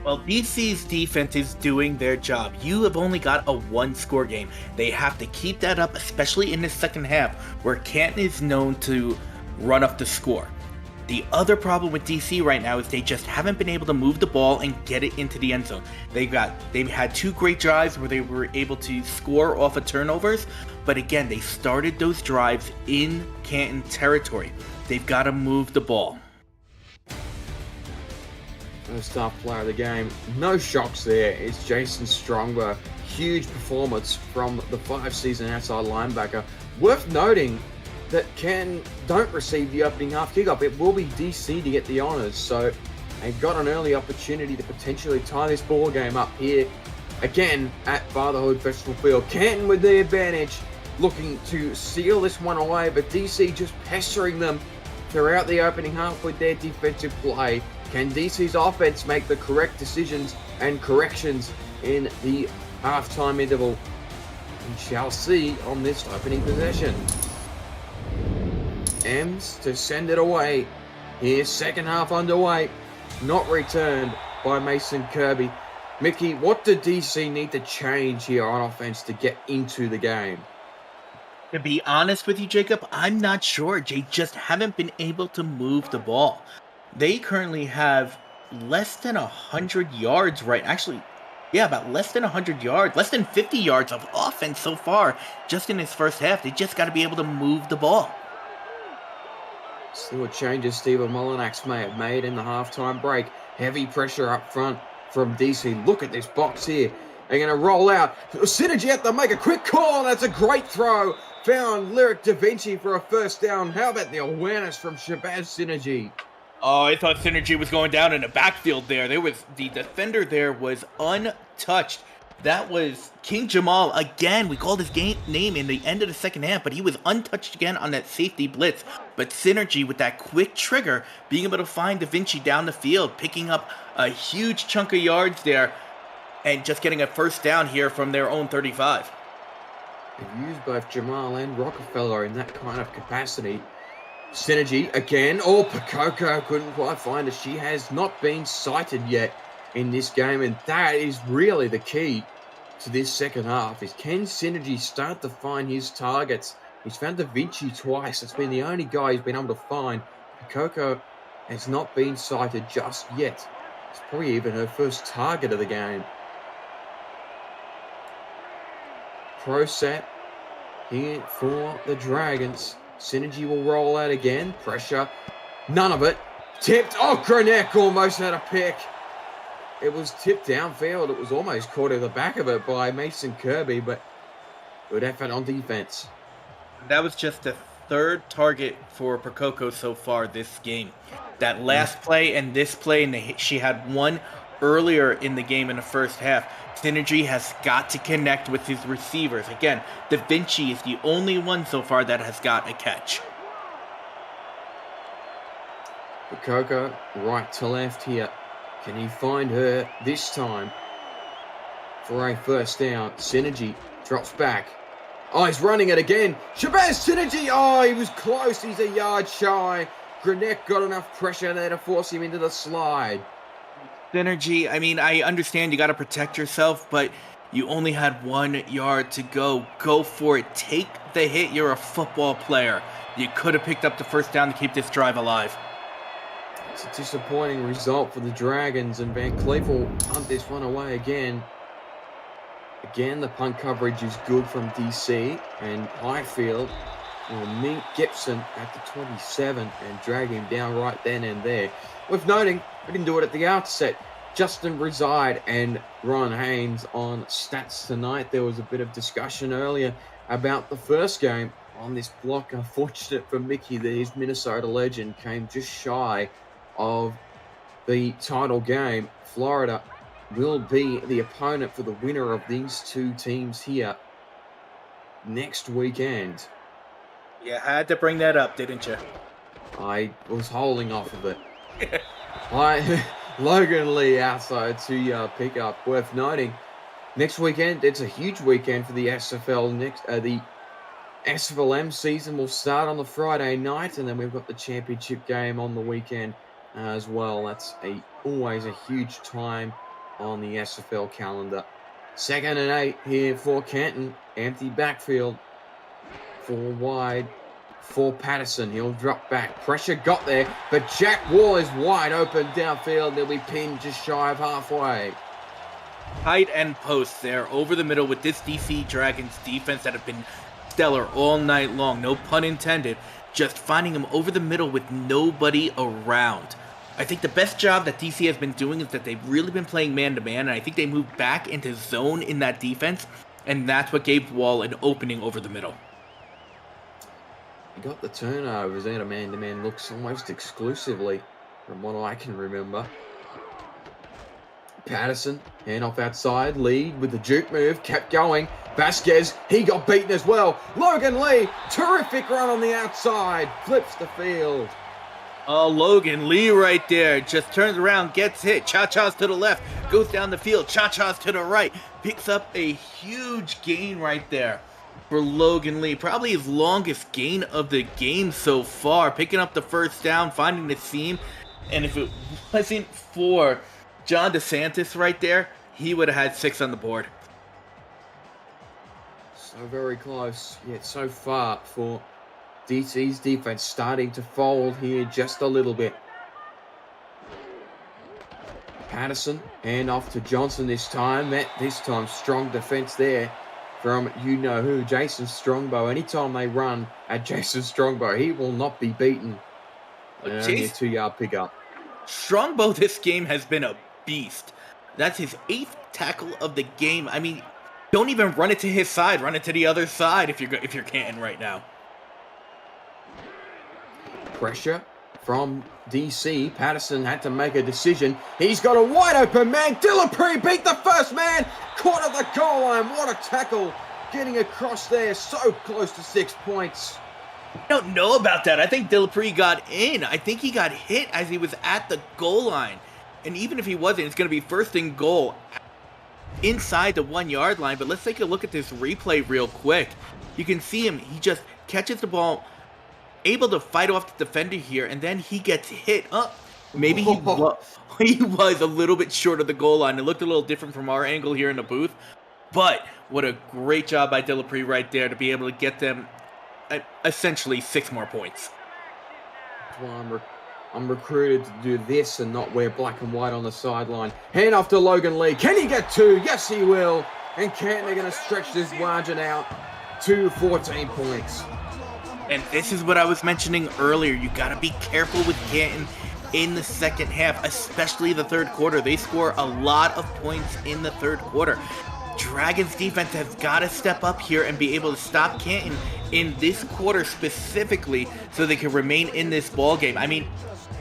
Well, DC's defense is doing their job. You have only got a 1-score game. They have to keep that up, especially in the second half, where Canton is known to run up the score. The other problem with DC right now is they just haven't been able to move the ball and get it into the end zone. They've had 2 great drives where they were able to score off of turnovers, but again, they started those drives in Canton territory. They've got to move the ball. First half player of the game, no shocks there. It's Jason Strongbow. Huge performance from the 5-season outside linebacker. Worth noting that Canton don't receive the opening half kickoff. It will be DC to get the honours, so they got an early opportunity to potentially tie this ball game up here again at Fatherhood Festival Field. Canton with the advantage, looking to seal this one away, but DC just pestering them throughout the opening half with their defensive play. Can DC's offense make the correct decisions and corrections in the halftime interval? We shall see on this opening possession. Ems to send it away. Here's second half underway. Not returned by Mason Kirby. Mickey, what do DC need to change here on offense to get into the game? To be honest with you, Jacob, I'm not sure. They just haven't been able to move the ball. They currently have less than 100 yards, about less than 100 yards, less than 50 yards of offense so far, just in this first half. They just got to be able to move the ball. See what changes Stephen Molinax may have made in the halftime break. Heavy pressure up front from DC. Look at this box here. They're going to roll out. Synergy have to make a quick call. That's a great throw. Found Lyric Da Vinci for a first down. How about the awareness from Shabazz Synergy? Oh, I thought Synergy was going down in the backfield there. The defender there was untouched. That was King Jamal again. We called his name in the end of the second half, but he was untouched again on that safety blitz. But Synergy with that quick trigger, being able to find Da Vinci down the field, picking up a huge chunk of yards there, and just getting a first down here from their own 35. They've used both Jamal and Rockefeller in that kind of capacity. Synergy again. Oh, Pakoko couldn't quite find her. She has not been sighted yet in this game, and that is really the key to this second half, is can Synergy start to find his targets? He's found Da Vinci twice. That's been the only guy he's been able to find. Pakoko has not been sighted just yet. It's probably even her first target of the game. Pro set here for the Dragons. Synergy will roll out again. Pressure. None of it. Tipped. Oh, Gronek almost had a pick. It was tipped downfield. It was almost caught in the back of it by Mason Kirby, but good effort on defense. That was just the third target for Pakoko so far this game. That last play and this play, and she had one earlier in the game in the first half. Synergy has got to connect with his receivers. Again, Da Vinci is the only one so far that has got a catch. Pakoko right to left here. Can he find her this time for a first down? Synergy drops back. Oh, he's running it again. Shabazz Synergy. Oh, he was close. He's a yard shy. Grenek got enough pressure there to force him into the slide. Synergy, I mean, I understand you got to protect yourself, but you only had 1 yard to go. Go for it. Take the hit. You're a football player. You could have picked up the first down to keep this drive alive. It's a disappointing result for the Dragons, and Van Cleef will punt this one away again. Again, the punt coverage is good from DC, and Highfield will meet Gibson at the 27 and drag him down right then and there. Worth noting, we didn't do it at the outset. Justin Reside and Ron Haynes on stats tonight. There was a bit of discussion earlier about the first game on this block. Unfortunate for Mickey that his Minnesota legend came just shy of the title game. Florida will be the opponent for the winner of these two teams here next weekend. You had to bring that up, didn't you? I was holding off of it. Logan Lee outside 2-yard pickup. Worth noting, next weekend, it's a huge weekend for the SFL. The SFLM season will start on the Friday night, and then we've got the championship game on the weekend as well. That's always a huge time on the SFL calendar. 2nd and 8 here for Canton. Empty backfield. 4 wide for Patterson. He'll drop back. Pressure got there, but Jack Wall is wide open downfield. They'll be pinned just shy of halfway. Tight end post there over the middle with this DC Dragons defense that have been stellar all night long. No pun intended. Just finding him over the middle with nobody around. I think the best job that DC has been doing is that they've really been playing man-to-man, and I think they moved back into zone in that defense, and that's what gave Wall an opening over the middle. He got the turnovers out of man-to-man looks almost exclusively, from what I can remember. Patterson, handoff outside, lead with the juke move, kept going. Vasquez, he got beaten as well. Logan Lee, terrific run on the outside, flips the field. Oh, Logan Lee right there. Just turns around, gets hit. Cha-Cha's to the left. Goes down the field. Cha-Cha's to the right. Picks up a huge gain right there for Logan Lee. Probably his longest gain of the game so far. Picking up the first down, finding the seam. And if it wasn't for John DeSantis right there, he would have had 6 on the board. So very close, yet so far for DC's defense, starting to fold here just a little bit. Patterson, hand off to Johnson this time. This time, strong defense there from you-know-who, Jason Strongbow. Anytime they run at Jason Strongbow, he will not be beaten. And only a 2-yard pickup. Strongbow this game has been a beast. That's his 8th tackle of the game. I mean, don't even run it to his side. Run it to the other side if you're Canton right now. Pressure from DC. Patterson had to make a decision. He's got a wide open man. Dillapre beat the first man. Caught at the goal line. What a tackle. Getting across there. So close to 6 points. I don't know about that. I think Dillapre got in. I think he got hit as he was at the goal line. And even if he wasn't, it's going to be first and goal inside the 1 yard line. But let's take a look at this replay real quick. You can see him. He just catches the ball, able to fight off the defender here, and then he gets hit up. Maybe he was a little bit short of the goal line. It looked a little different from our angle here in the booth. But what a great job by Dillapre right there to be able to get them essentially 6 more points. Well, I'm recruited to do this and not wear black and white on the sideline. Hand off to Logan Lee. Can he get 2? Yes, he will. And Canton are going to stretch this margin out to 14 points. And this is what I was mentioning earlier. You got to be careful with Canton in the second half, especially the third quarter. They score a lot of points in the third quarter. Dragons defense has got to step up here and be able to stop Canton in this quarter specifically so they can remain in this ball game. I mean,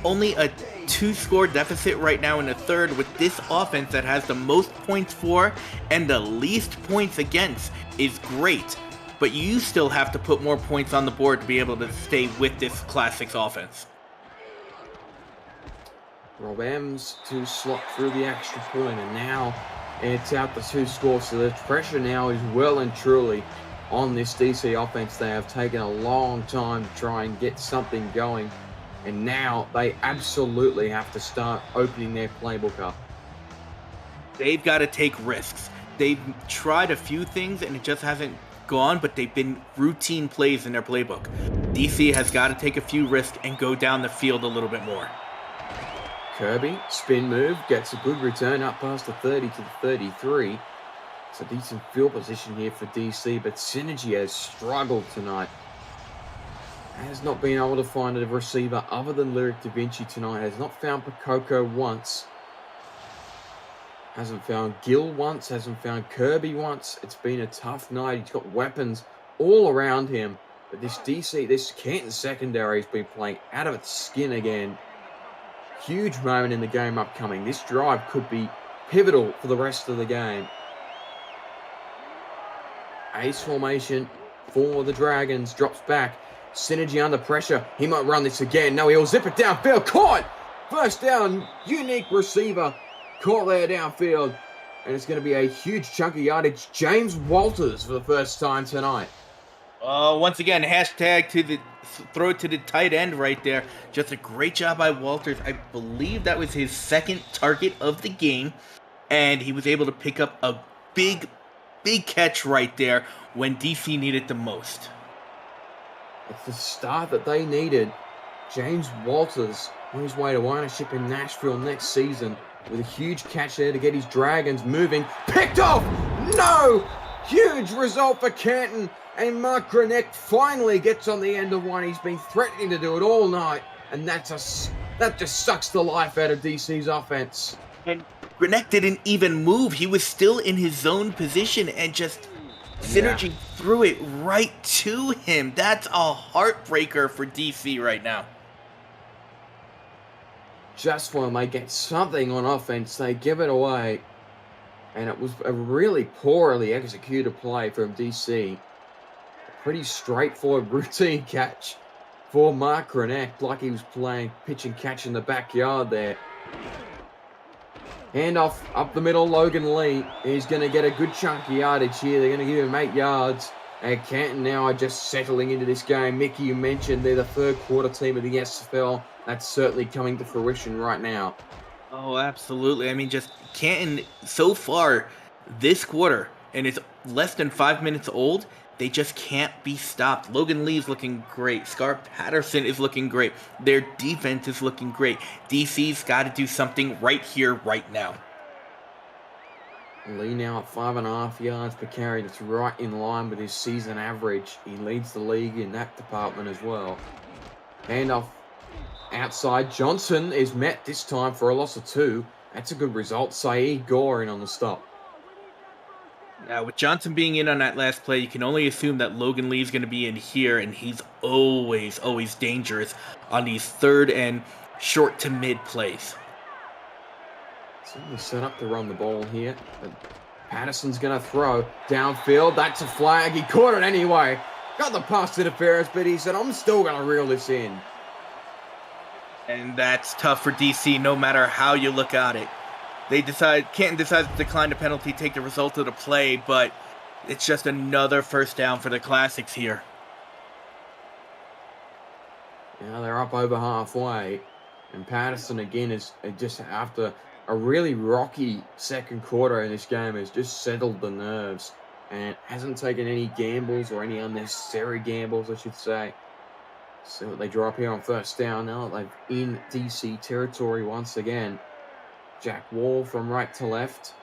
only a 2-score deficit right now in the third with this offense that has the most points for and the least points against is great. But you still have to put more points on the board to be able to stay with this Class 6 offense. Rob Ems to slot through the extra point, and now it's out the 2 scores. So the pressure now is well and truly on this DC offense. They have taken a long time to try and get something going, and now they absolutely have to start opening their playbook up. They've got to take risks. They've tried a few things and it just hasn't gone, but they've been routine plays in their playbook. DC has got to take a few risks and go down the field a little bit more. Kirby, spin move, gets a good return up past the 30 to the 33. It's a decent field position here for DC, but Synergy has struggled tonight. Has not been able to find a receiver other than Lyric Da Vinci tonight. Has not found Pakoko once. Hasn't found Gill once. Hasn't found Kirby once. It's been a tough night. He's got weapons all around him. But this Canton secondary has been playing out of its skin again. Huge moment in the game upcoming. This drive could be pivotal for the rest of the game. Ace formation for the Dragons. Drops back. Synergy under pressure. He might run this again. No, he'll zip it downfield. Caught! First down. Unique receiver. Caught there downfield. And it's going to be a huge chunk of yardage. James Walters for the first time tonight. Once again, hashtag to the throw it to the tight end right there. Just a great job by Walters. I believe that was his 2nd target of the game. And he was able to pick up a big catch right there when DC needed the most. It's the start that they needed. James Walters on his way to ownership in Nashville next season with a huge catch there to get his Dragons moving. Picked off! No! Huge result for Canton. And Mark Grenek finally gets on the end of one. He's been threatening to do it all night. And that just sucks the life out of DC's offense. And Grenek didn't even move. He was still in his zone position and just Synergy threw it right to him. That's a heartbreaker for DC right now. Just when they get something on offense, they give it away. And it was a really poorly executed play from DC. A pretty straightforward routine catch for Mark Grenek, like he was playing pitch and catch in the backyard there. Handoff up the middle, Logan Lee. He's going to get a good chunk of yardage here. They're going to give him 8 yards. And Canton now are just settling into this game. Mickey, you mentioned they're the 3rd quarter team of the SFL. That's certainly coming to fruition right now. Oh, absolutely. I mean, just Canton, so far this quarter, and it's less than 5 minutes old, they just can't be stopped. Logan Lee's looking great. Scar Patterson is looking great. Their defense is looking great. DC's got to do something right here, right now. Lee now at 5.5 yards per carry. That's right in line with his season average. He leads the league in that department as well. Handoff outside. Johnson is met this time for a loss of 2. That's a good result. Saeed Gore in on the stop. Now, with Johnson being in on that last play, you can only assume that Logan Lee's going to be in here, and he's always dangerous on these third and short to mid plays. Certainly set up to run the ball here. But Patterson's going to throw downfield. That's a flag. He caught it anyway. Got the pass interference, but he said, I'm still going to reel this in. And that's tough for DC, no matter how you look at it. Canton decides to decline the penalty, take the result of the play, but it's just another first down for the Classics here. Now they're up over halfway. And Patterson again is just after a really rocky second quarter in this game has just settled the nerves and hasn't taken any gambles or any unnecessary gambles, I should say. See what they draw up here on first down now that they're in DC territory once again. Jack Wall from right to left.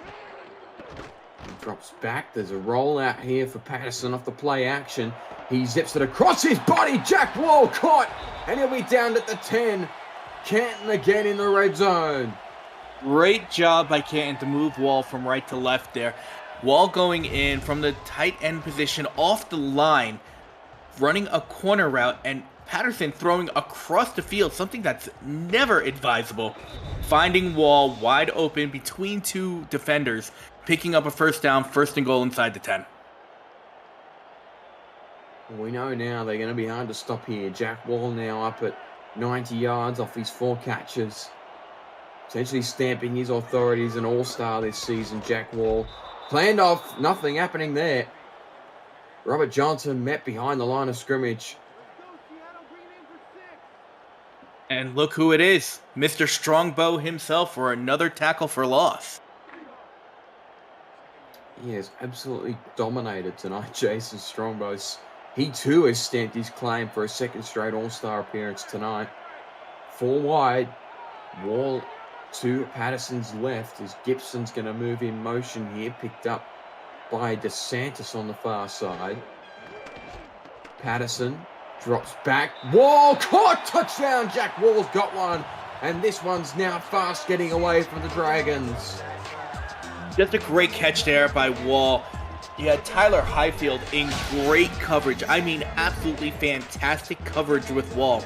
He drops back. There's a rollout here for Patterson off the play action. He zips it across his body. Jack Wall caught. And he'll be down at the 10. Canton again in the red zone. Great job by Canton to move Wall from right to left there. Wall going in from the tight end position off the line, running a corner route, and Patterson throwing across the field, something that's never advisable. Finding Wall wide open between two defenders, picking up a first down, first and goal inside the 10. We know now they're going to be hard to stop here. Jack Wall now up at 90 yards off his 4 catches. Essentially stamping his authority as an all-star this season, Jack Wall. Planned off, nothing happening there. Robert Johnson met behind the line of scrimmage. And look who it is, Mr. Strongbow himself for another tackle for loss. He has absolutely dominated tonight, Jason Strongbow. He too has stamped his claim for a second straight all-star appearance tonight. 4 wide, Wall to Patterson's left as Gibson's going to move in motion here, picked up by DeSantis on the far side. Patterson drops back. Wall caught! Touchdown! Jack Wall's got one. And this one's now fast getting away from the Dragons. Just a great catch there by Wall. You had Tyler Highfield in great coverage. I mean, absolutely fantastic coverage with Wall.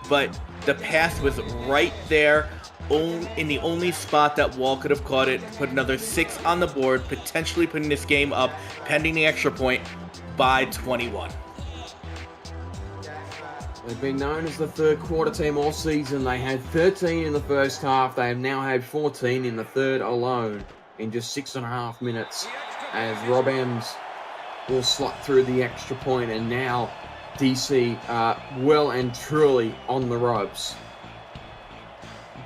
But the pass was right there in the only spot that Wall could have caught it. Put another 6 on the board, potentially putting this game up, pending the extra point, by 21. They've been known as the third quarter team all season. They had 13 in the first half. They have now had 14 in the third alone in just 6.5 minutes as Rob Ems will slot through the extra point, and now DC are well and truly on the ropes.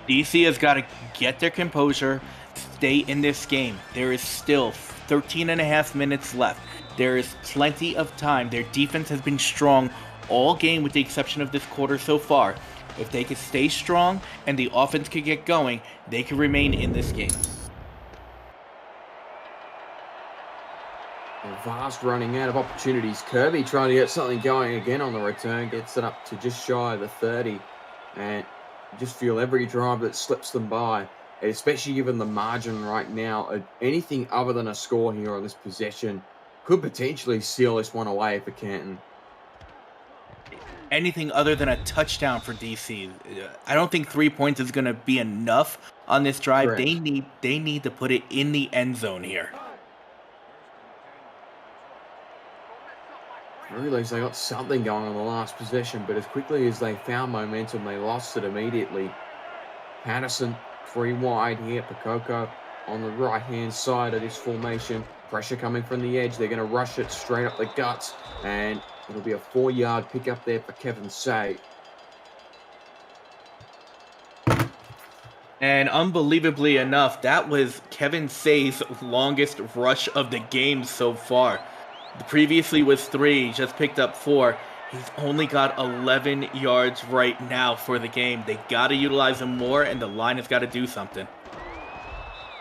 DC has got to get their composure, stay in this game. There is still 13.5 minutes left. There is plenty of time. Their defense has been strong all game with the exception of this quarter so far. If they could stay strong and the offense could get going, they could remain in this game. Vast running out of opportunities. Kirby trying to get something going again on the return. Gets it up to just shy of the 30. And you just feel every drive that slips them by, especially given the margin right now. Anything other than a score here on this possession could potentially seal this one away for Canton. Anything other than a touchdown for DC. I don't think 3 points is going to be enough on this drive. Correct. They need to put it in the end zone here. I realized they got something going on the last possession, but as quickly as they found momentum, they lost it immediately. Patterson, 3 wide here. Pakoko on the right-hand side of this formation. Pressure coming from the edge. They're going to rush it straight up the guts, and it'll be a 4-yard pickup there for Kevin Say. And unbelievably enough, that was Kevin Say's longest rush of the game so far. The previously was 3, just picked up 4. He's only got 11 yards right now for the game. They got to utilize him more, and the line has got to do something.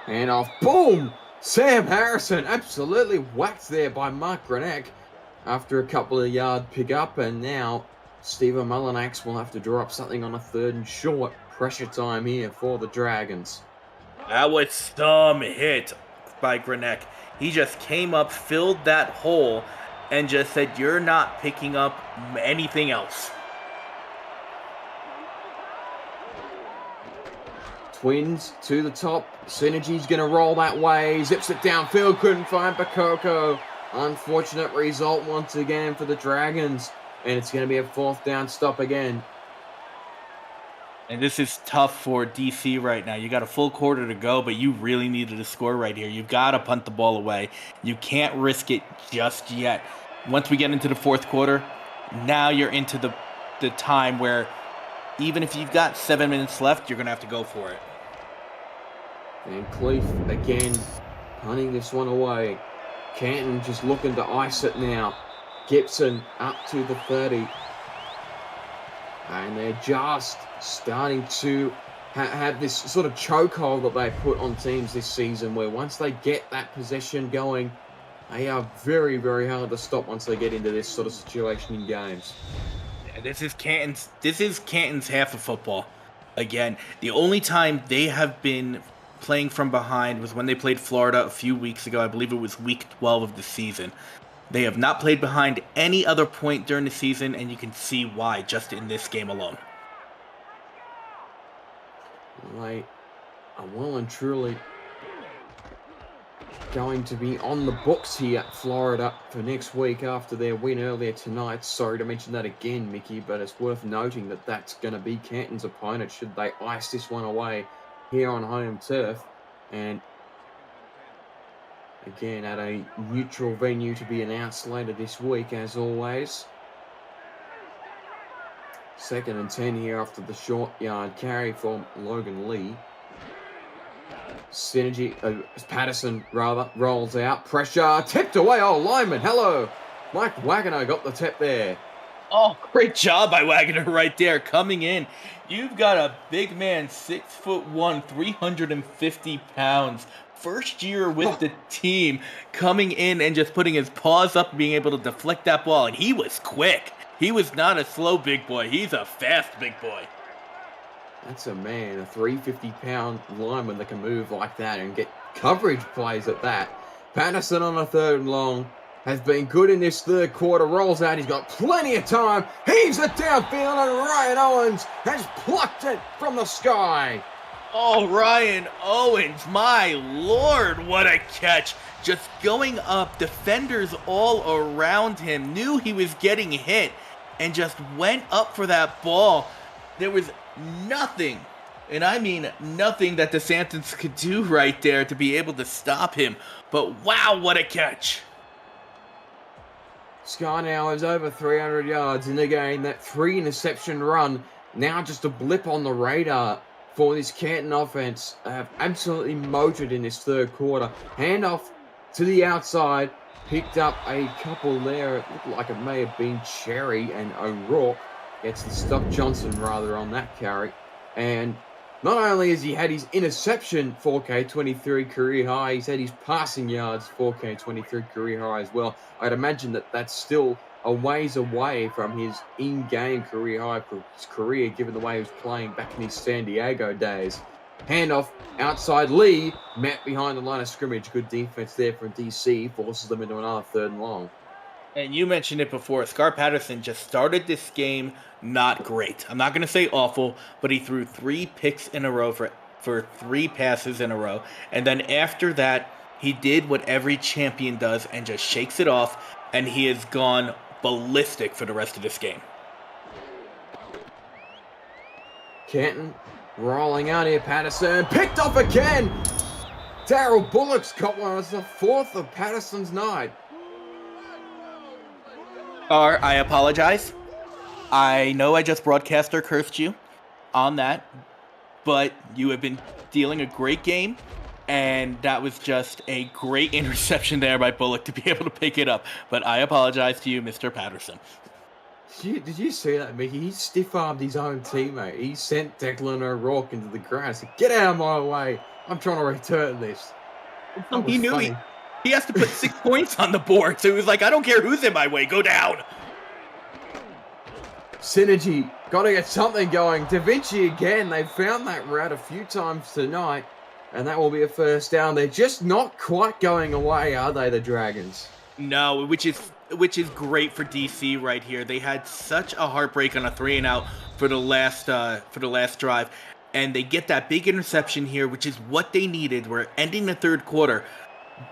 And off, boom! Sam Harrison absolutely whacked there by Mark Grenek after a couple of yard pickup, and now Steven Mullinax will have to draw up something on a 3rd and short. Pressure time here for the Dragons. That was some hit by Grenek. He just came up, filled that hole, and just said, "You're not picking up anything else." Twins to the top. Synergy's going to roll that way. Zips it downfield. Couldn't find Bakoko. Unfortunate result once again for the Dragons. And it's going to be a 4th down stop again. And this is tough for DC right now. You got a full quarter to go, but you really needed to score right here. You've got to punt the ball away. You can't risk it just yet. Once we get into the 4th quarter, now you're into the time where even if you've got 7 minutes left, you're going to have to go for it. And Cleef again punting this one away. Canton just looking to ice it now. Gibson up to the 30. And they're just starting to have this sort of chokehold that they put on teams this season, where once they get that possession going, they are very, very hard to stop once they get into this sort of situation in games. Yeah, this is Canton's half of football. Again, the only time they have been playing from behind was when they played Florida a few weeks ago. I believe it was week 12 of the season. They have not played behind any other point during the season, and you can see why just in this game alone. They are well and truly going to be on the books here at Florida for next week after their win earlier tonight. Sorry to mention that again, Mickey, but it's worth noting that that's going to be Canton's opponent should they ice this one away here on home turf. And again, at a neutral venue to be announced later this week, as always. 2nd and 10 here after the short yard carry from Logan Lee. Patterson rolls out. Pressure, tipped away. Oh, lineman, hello. Mike Wagner got the tip there. Oh, great job by Wagner right there, coming in. You've got a big man, 6'1", 350 pounds. First year with the team, coming in and just putting his paws up and being able to deflect that ball. And he was quick. He was not a slow big boy. He's a fast big boy. That's a man, a 350-pound lineman that can move like that and get coverage plays at that. Patterson on a 3rd and long has been good in this 3rd quarter. Rolls out. He's got plenty of time. Heaves it downfield, and Ryan Owens has plucked it from the sky. Oh, Ryan Owens, my Lord, what a catch. Just going up, defenders all around him, knew he was getting hit, and just went up for that ball. There was nothing, and I mean nothing, that DeSantis could do right there to be able to stop him. But wow, what a catch. Sky now is over 300 yards in the game. That 3-interception run, now just a blip on the radar for this Canton offense. Have absolutely motored in this 3rd quarter. Handoff to the outside. Picked up a couple there. It looked like it may have been Cherry, and O'Rourke gets the stop, Johnson rather, on that carry. And not only has he had his interception 4K23 career high, he's had his passing yards 4K23 career high as well. I'd imagine that that's still a ways away from his in-game career high for his career, given the way he was playing back in his San Diego days. Handoff outside Lee, met behind the line of scrimmage. Good defense there from DC, forces them into another 3rd and long. And you mentioned it before, Scar Patterson just started this game not great. I'm not going to say awful, but he threw 3 picks in a row for 3 passes in a row. And then after that, he did what every champion does and just shakes it off, and he has gone ballistic for the rest of this game. Canton rolling out here, Patterson. Picked off again! Darryl Bullock's got one. It's the 4th of Patterson's night. I apologize. I know I just broadcast or cursed you on that, but you have been dealing a great game, and that was just a great interception there by Bullock to be able to pick it up. But I apologize to you, Mr. Patterson. Did you see that, Mickey? He stiff-armed his own teammate. He sent Declan O'Rourke into the ground. He said, "Get out of my way. I'm trying to return this." He knew he has to put 6 points on the board, so he was like, "I don't care who's in my way. Go down." Synergy, got to get something going. Da Vinci again, they found that route a few times tonight, and that will be a first down. They're just not quite going away, are they, the Dragons? No, which is great for DC right here. They had such a heartbreak on a 3-and-out for the last drive, and they get that big interception here, which is what they needed. We're ending the third quarter,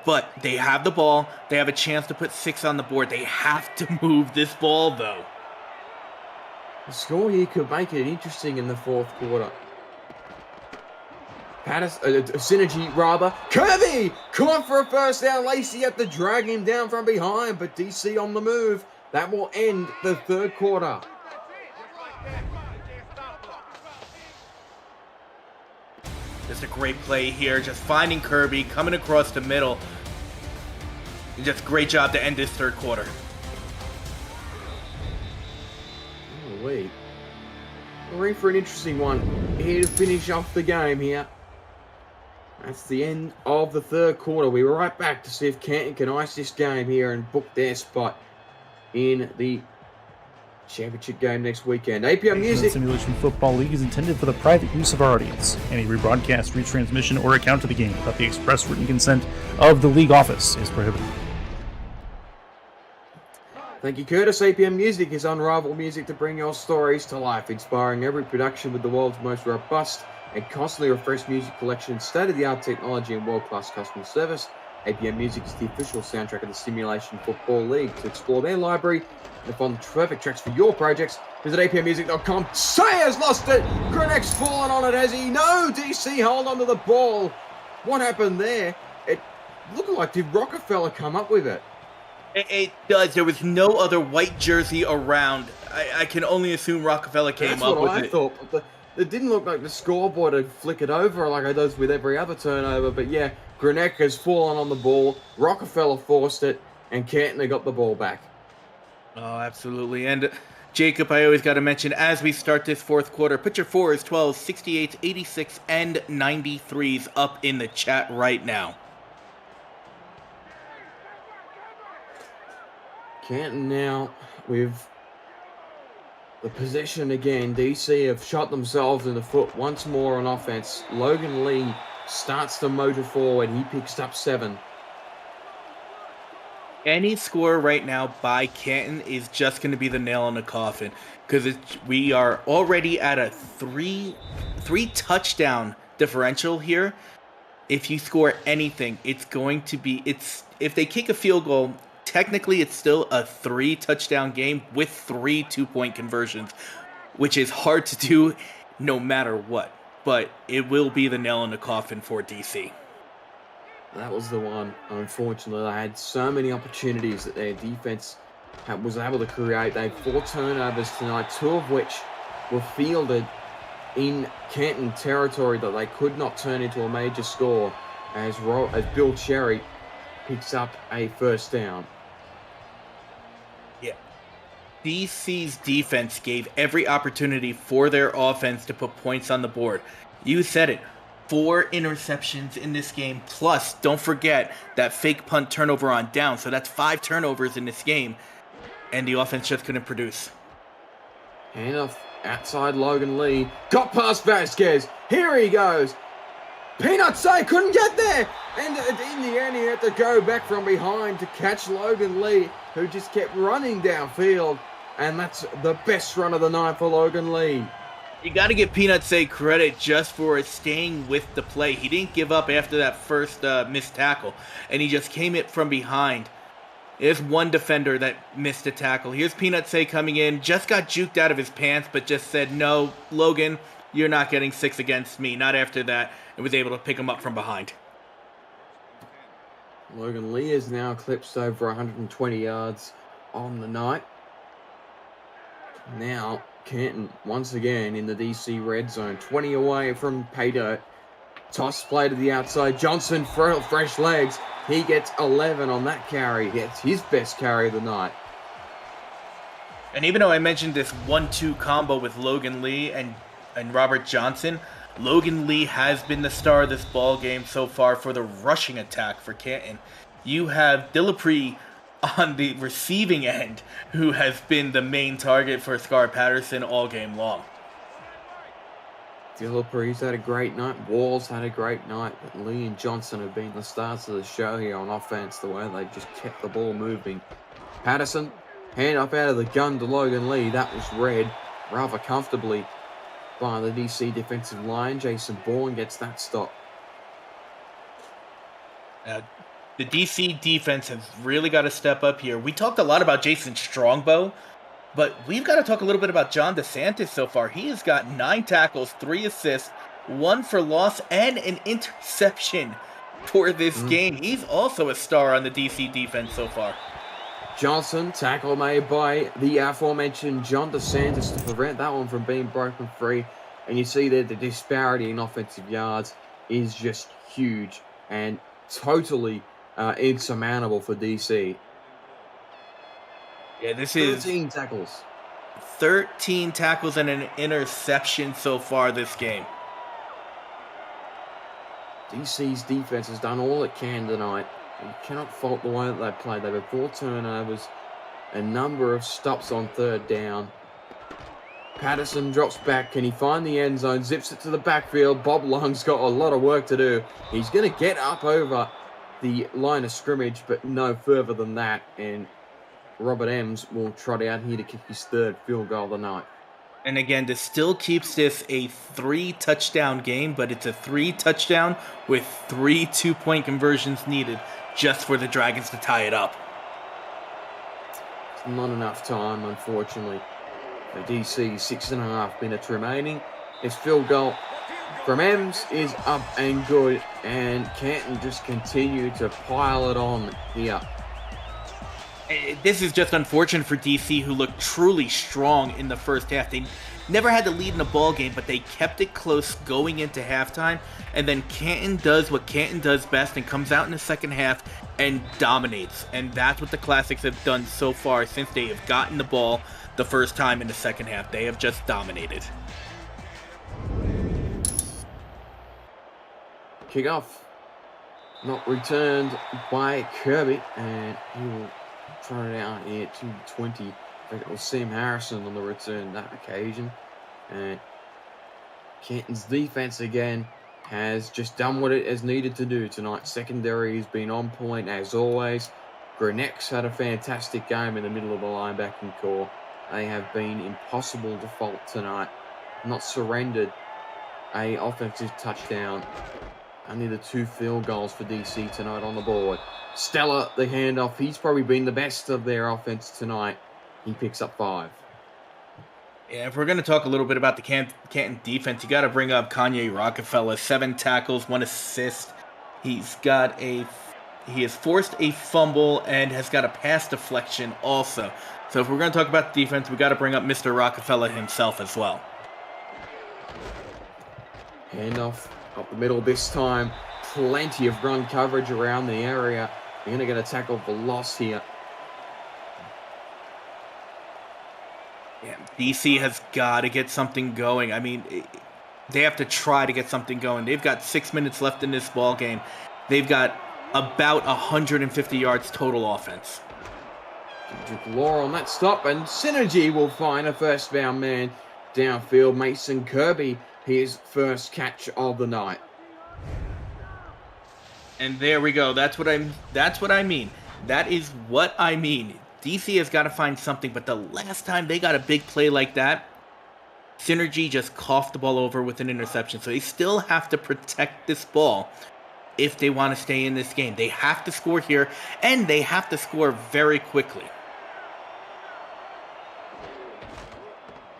but they have the ball. They have a chance to put 6 on the board. They have to move this ball, though. The score here could make it interesting in the fourth quarter. Synergy, rather. Kirby! Caught for a first down. Lacey had to drag him down from behind, but DC on the move. That will end the third quarter. Just a great play here. Just finding Kirby, coming across the middle. Just great job to end this third quarter. Oh, wait. We're in for an interesting one here to finish off the game here. That's the end of the third quarter. We're right back to see if Canton can ice this game here and book their spot in the championship game next weekend. APM Music. Simulation Football League is intended for the private use of our audience. Any rebroadcast, retransmission, or account of the game without the express written consent of the league office is prohibited. Thank you, Curtis. APM Music is unrivaled music to bring your stories to life, inspiring every production with the world's most robust and constantly refreshed music collection, state-of-the-art technology, and world-class customer service. APM Music is the official soundtrack of the Simulation Football League. To explore their library and find the perfect tracks for your projects, visit apmmusic.com. Sayers lost it! Grenek's fallen on it, has he? No! DC hold onto the ball. What happened there? It looked like, did Rockefeller come up with it? It does. There was no other white jersey around. I can only assume Rockefeller came up with it. That's what I thought. It didn't look like the scoreboard had flickered over like it does with every other turnover. But yeah, Grenek has fallen on the ball. Rockefeller forced it, and Canton got the ball back. Oh, absolutely. And Jacob, I always got to mention, as we start this fourth quarter, put your 4s, 12s, 68s, 86, and 93s up in the chat right now. Canton now with the possession again. DC have shot themselves in the foot once more on offense. Logan Lee starts to motor forward. He picks up 7. Any score right now by Canton is just going to be the nail in the coffin, because we are already at a three touchdown differential here. If you score anything, it's going to be if they kick a field goal. Technically, it's still a 3 touchdown game with 3 2-point conversions, which is hard to do no matter what. But it will be the nail in the coffin for DC. That was the one. Unfortunately, they had so many opportunities that their defense was able to create. They had 4 turnovers tonight, 2 of which were fielded in Canton territory that they could not turn into a major score as Bill Cherry picks up a first down. Yeah. DC's defense gave every opportunity for their offense to put points on the board. You said it. 4 interceptions in this game. Plus, don't forget that fake punt turnover on down. So that's 5 turnovers in this game. And the offense just couldn't produce. Handoff outside Logan Lee. Got past Vasquez. Here he goes. Peanut say couldn't get there. And in the end, he had to go back from behind to catch Logan Lee, who just kept running downfield. And that's the best run of the night for Logan Lee. You got to give Peanut Say credit just for staying with the play. He didn't give up after that first missed tackle, and he just came it from behind. There's one defender that missed a tackle. Here's Peanut Say coming in, just got juked out of his pants, but just said, no, Logan, you're not getting 6 against me. Not after that, and was able to pick him up from behind. Logan Lee is now eclipsed over 120 yards on the night. Now, Canton, once again, in the DC red zone. 20 away from pay dirt. Toss play to the outside. Johnson, fresh legs. He gets 11 on that carry. Gets his best carry of the night. And even though I mentioned this 1-2 combo with Logan Lee and Robert Johnson, Logan Lee has been the star of this ball game so far for the rushing attack for Canton. You have Dillapre on the receiving end who has been the main target for Scar Patterson all game long. Philippe's had a great night. Walls had a great night. But Lee and Johnson have been the stars of the show here on offense, the way they've just kept the ball moving. Patterson, hand up out of the gun to Logan Lee. That was read rather comfortably by the DC defensive line. Jason Bourne gets that stop. The DC defense has really got to step up here. We talked a lot about Jason Strongbow, but we've got to talk a little bit about John DeSantis so far. He has got 9 tackles, 3 assists, 1 for loss, and an interception for this game. He's also a star on the DC defense so far. Johnson, tackle made by the aforementioned John DeSantis to prevent that one from being broken free. And you see that the disparity in offensive yards is just huge and totally insurmountable for DC. Yeah, this is 13 tackles. 13 tackles and an interception so far this game. DC's defense has done all it can tonight. You cannot fault the way that they played. They've had 4 turnovers, a number of stops on third down. Patterson drops back. Can he find the end zone? Zips it to the backfield. Bob Long's got a lot of work to do. He's going to get up over the line of scrimmage, but no further than that. And Robert Ems will trot out here to kick his 3rd field goal of the night. And again, this still keeps this a 3-touchdown game, but it's a 3-touchdown with 3 2-point conversions needed just for the Dragons to tie it up. It's not enough time, unfortunately. For DC, 6.5 minutes remaining. His field goal from Ems is up and good, and Canton just continue to pile it on here. This is just unfortunate for DC, who looked truly strong in the first half. They never had the lead in the ball game, but they kept it close going into halftime. And then Canton does what Canton does best and comes out in the second half and dominates. And that's what the Classics have done so far since they have gotten the ball the first time in the second half. They have just dominated. Kickoff not returned by Kirby, and he will try it out here to 20. I think it was Sam Harrison on the return that occasion. And Canton's defense again has just done what it has needed to do tonight. Secondary has been on point as always. Grenex had a fantastic game in the middle of the linebacking core. They have been impossible to fault tonight. Not surrendered a offensive touchdown. Only the 2 field goals for DC tonight on the board. Stella, the handoff. He's probably been the best of their offense tonight. He picks up 5. Yeah, if we're going to talk a little bit about the Canton defense, you got to bring up Kanye Rockefeller. 7 tackles, 1 assist. He has forced a fumble and has got a pass deflection also. So if we're going to talk about the defense, we got to bring up Mr. Rockefeller himself as well. Handoff up the middle this time. Plenty of run coverage around the area. They're going to get a tackle for loss here. Yeah, DC has got to get something going. I mean, they have to try to get something going. They've got 6 minutes left in this ball game. They've got about 150 yards total offense. Law on that stop, and Synergy will find a first down man downfield. Mason Kirby, his first catch of the night. And there we go. That's what I mean. That is what I mean. DC has got to find something, but the last time they got a big play like that, Synergy just coughed the ball over with an interception. So they still have to protect this ball if they want to stay in this game. They have to score here, and they have to score very quickly.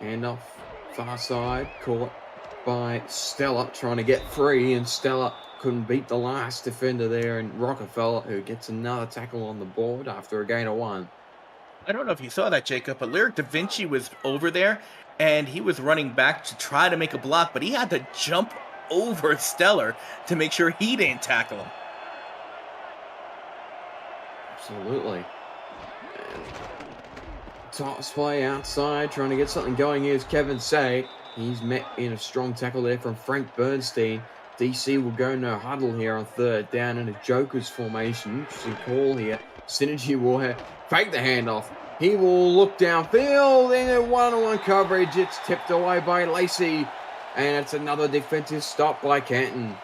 Handoff, far side, caught by Stella, trying to get free, and Stella couldn't beat the last defender there, and Rockefeller, who gets another tackle on the board after a gain of 1. I don't know if you saw that, Jacob, but Lyric Da Vinci was over there, and he was running back to try to make a block, but he had to jump over Stellar to make sure he didn't tackle him. Absolutely. And toss play outside, trying to get something going. Here's Kevin Say. He's met in a strong tackle there from Frank Bernstein. DC will go no huddle here on third down in a Joker's formation. Interesting call here Synergy will fake the handoff. He will look downfield in a one-on-one coverage. It's tipped away by Lacey. And it's another defensive stop by Canton.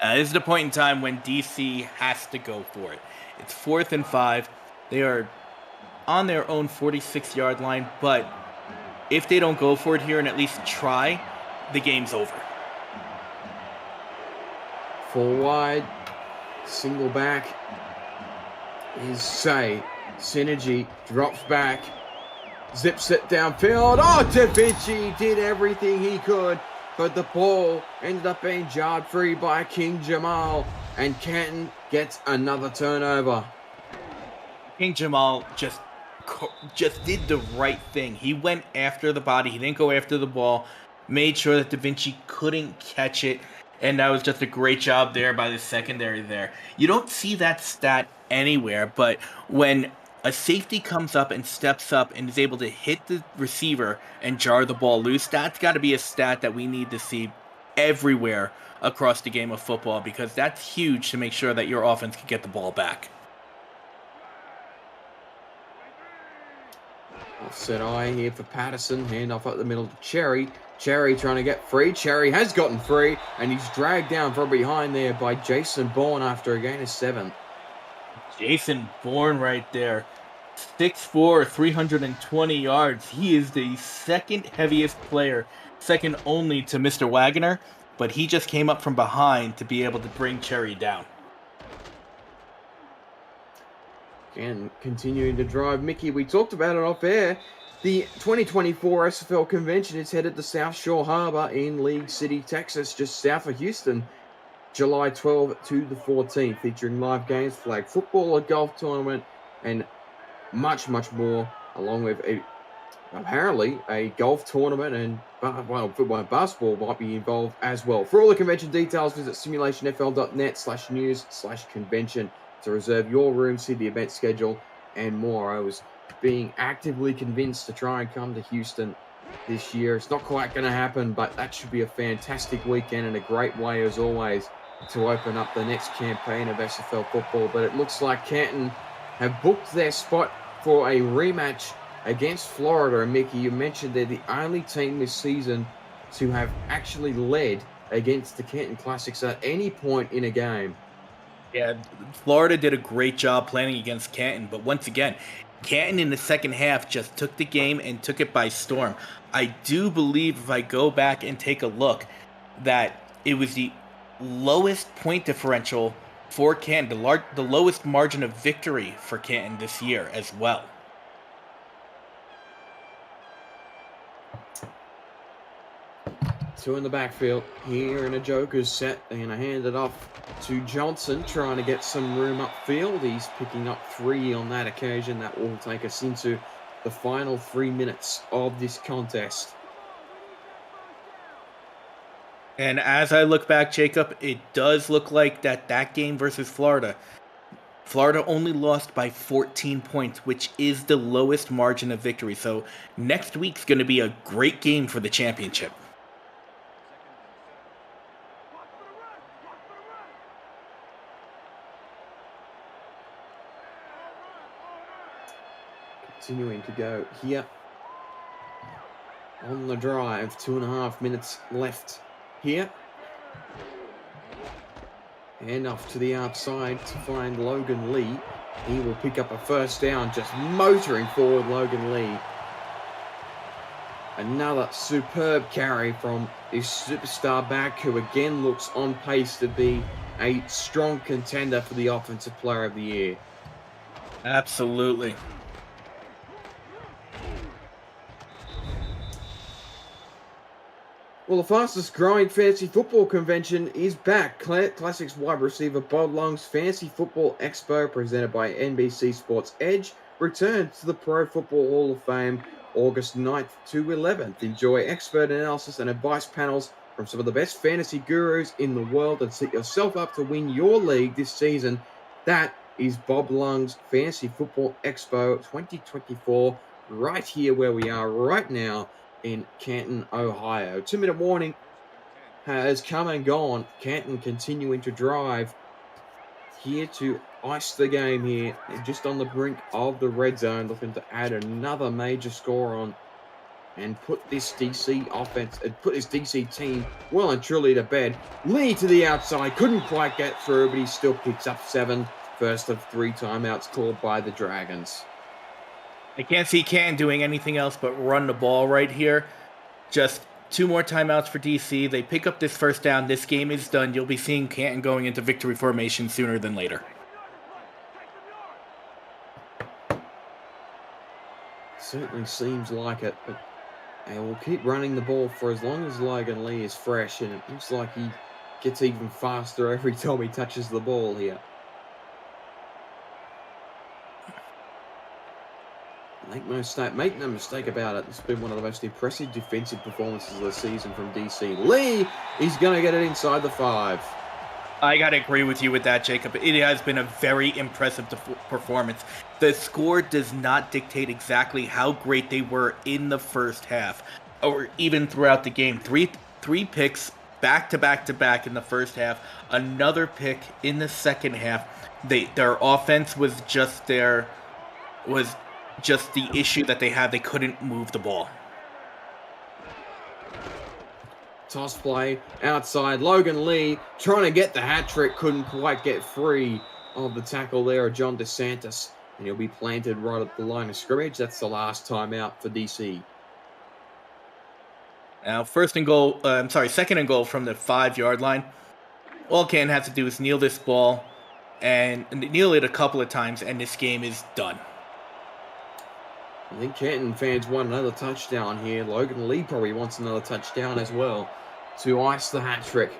This is the point in time when DC has to go for it. It's 4th and 5. They are on their own 46-yard line, but if they don't go for it here and at least try, the game's over. 4 wide, single back is Say. Synergy drops back, zips it downfield. Oh, Da Vinci did everything he could, but the ball ended up being jarred free by King Jamal, and Canton gets another turnover. King Jamal just did the right thing. He went after the body. He didn't go after the ball. Made sure that Da Vinci couldn't catch it. And that was just a great job there by the secondary there. You don't see that stat anywhere, but when a safety comes up and steps up and is able to hit the receiver and jar the ball loose, that's got to be a stat that we need to see everywhere across the game of football, because that's huge to make sure that your offense can get the ball back. Offset eye here for Patterson. Handoff up the middle to Cherry. Cherry trying to get free. Cherry has gotten free, and he's dragged down from behind there by Jason Bourne after a gain of 7. Jason Bourne right there. 6'4", 320 yards. He is the second heaviest player, second only to Mr. Wagner, but he just came up from behind to be able to bring Cherry down. And continuing to drive, Mickey, we talked about it off air. The 2024 SFL convention is headed to South Shore Harbor in League City, Texas, just south of Houston, July 12th to the 14th, featuring live games, flag football, a golf tournament, and much, much more, along with apparently a golf tournament and football and basketball might be involved as well. For all the convention details, visit simulationfl.net/news/convention to reserve your room, see the event schedule, and more. I was being actively convinced to try and come to Houston this year. It's not quite going to happen, but that should be a fantastic weekend and a great way, as always, to open up the next campaign of SFL football. But it looks like Canton have booked their spot for a rematch against Florida. And Mickey, you mentioned they're the only team this season to have actually led against the Canton Classics at any point in a game. Yeah, Florida did a great job playing against Canton, but once again, Canton in the second half just took the game and took it by storm. I do believe, if I go back and take a look, that it was the lowest point differential for Canton, the lowest margin of victory for Canton this year as well. Two in the backfield here, and a joker's set. They're going to hand it off to Johnson, trying to get some room upfield. He's picking up 3 on that occasion. That will take us into the final 3 minutes of this contest. And as I look back, Jacob, it does look like that game versus Florida only lost by 14 points, which is the lowest margin of victory. So next week's going to be a great game for the championship. Continuing to go here on the drive. 2.5 minutes left here. And off to the outside to find Logan Lee. He will pick up a first down, just motoring forward Logan Lee. Another superb carry from this superstar back, who again looks on pace to be a strong contender for the Offensive Player of the Year. Absolutely. Well, the fastest growing fantasy football convention is back. Classics wide receiver Bob Long's Fantasy Football Expo, presented by NBC Sports Edge, returns to the Pro Football Hall of Fame August 9th to 11th. Enjoy expert analysis and advice panels from some of the best fantasy gurus in the world, and set yourself up to win your league this season. That is Bob Long's Fantasy Football Expo 2024, right here where we are right now in Canton, Ohio. 2-minute warning has come and gone. Canton continuing to drive. here to ice the game here. They're just on the brink of the red zone, looking to add another major score on and put this DC offense, put this DC team well and truly to bed. Lee to the outside, couldn't quite get through, but he still picks up 7. First of 3 timeouts called by the Dragons. I can't see Canton doing anything else but run the ball right here. Just 2 more timeouts for DC. They pick up this first down. This game is done. You'll be seeing Canton going into victory formation sooner than later. Certainly seems like it, but we'll keep running the ball for as long as Logan Lee is fresh, and it looks like he gets even faster every time he touches the ball here. Make no mistake about it. It's been one of the most impressive defensive performances of the season from DC. Lee, he's going to get it inside the 5. I got to agree with you with that, Jacob. It has been a very impressive performance. The score does not dictate exactly how great they were in the first half, or even throughout the game. Three picks back to back in the first half. Another pick in the second half. Their offense was just the issue that they had. They couldn't move the ball. Toss play outside. Logan Lee trying to get the hat trick. Couldn't quite get free of the tackle there of John DeSantis. And he'll be planted right at the line of scrimmage. That's the last time out for DC. Now, second and goal from the 5-yard line. All Canton has to do is kneel this ball and kneel it a couple of times, and this game is done. I think Canton fans want another touchdown here. Logan Lee probably wants another touchdown as well to ice the hat trick.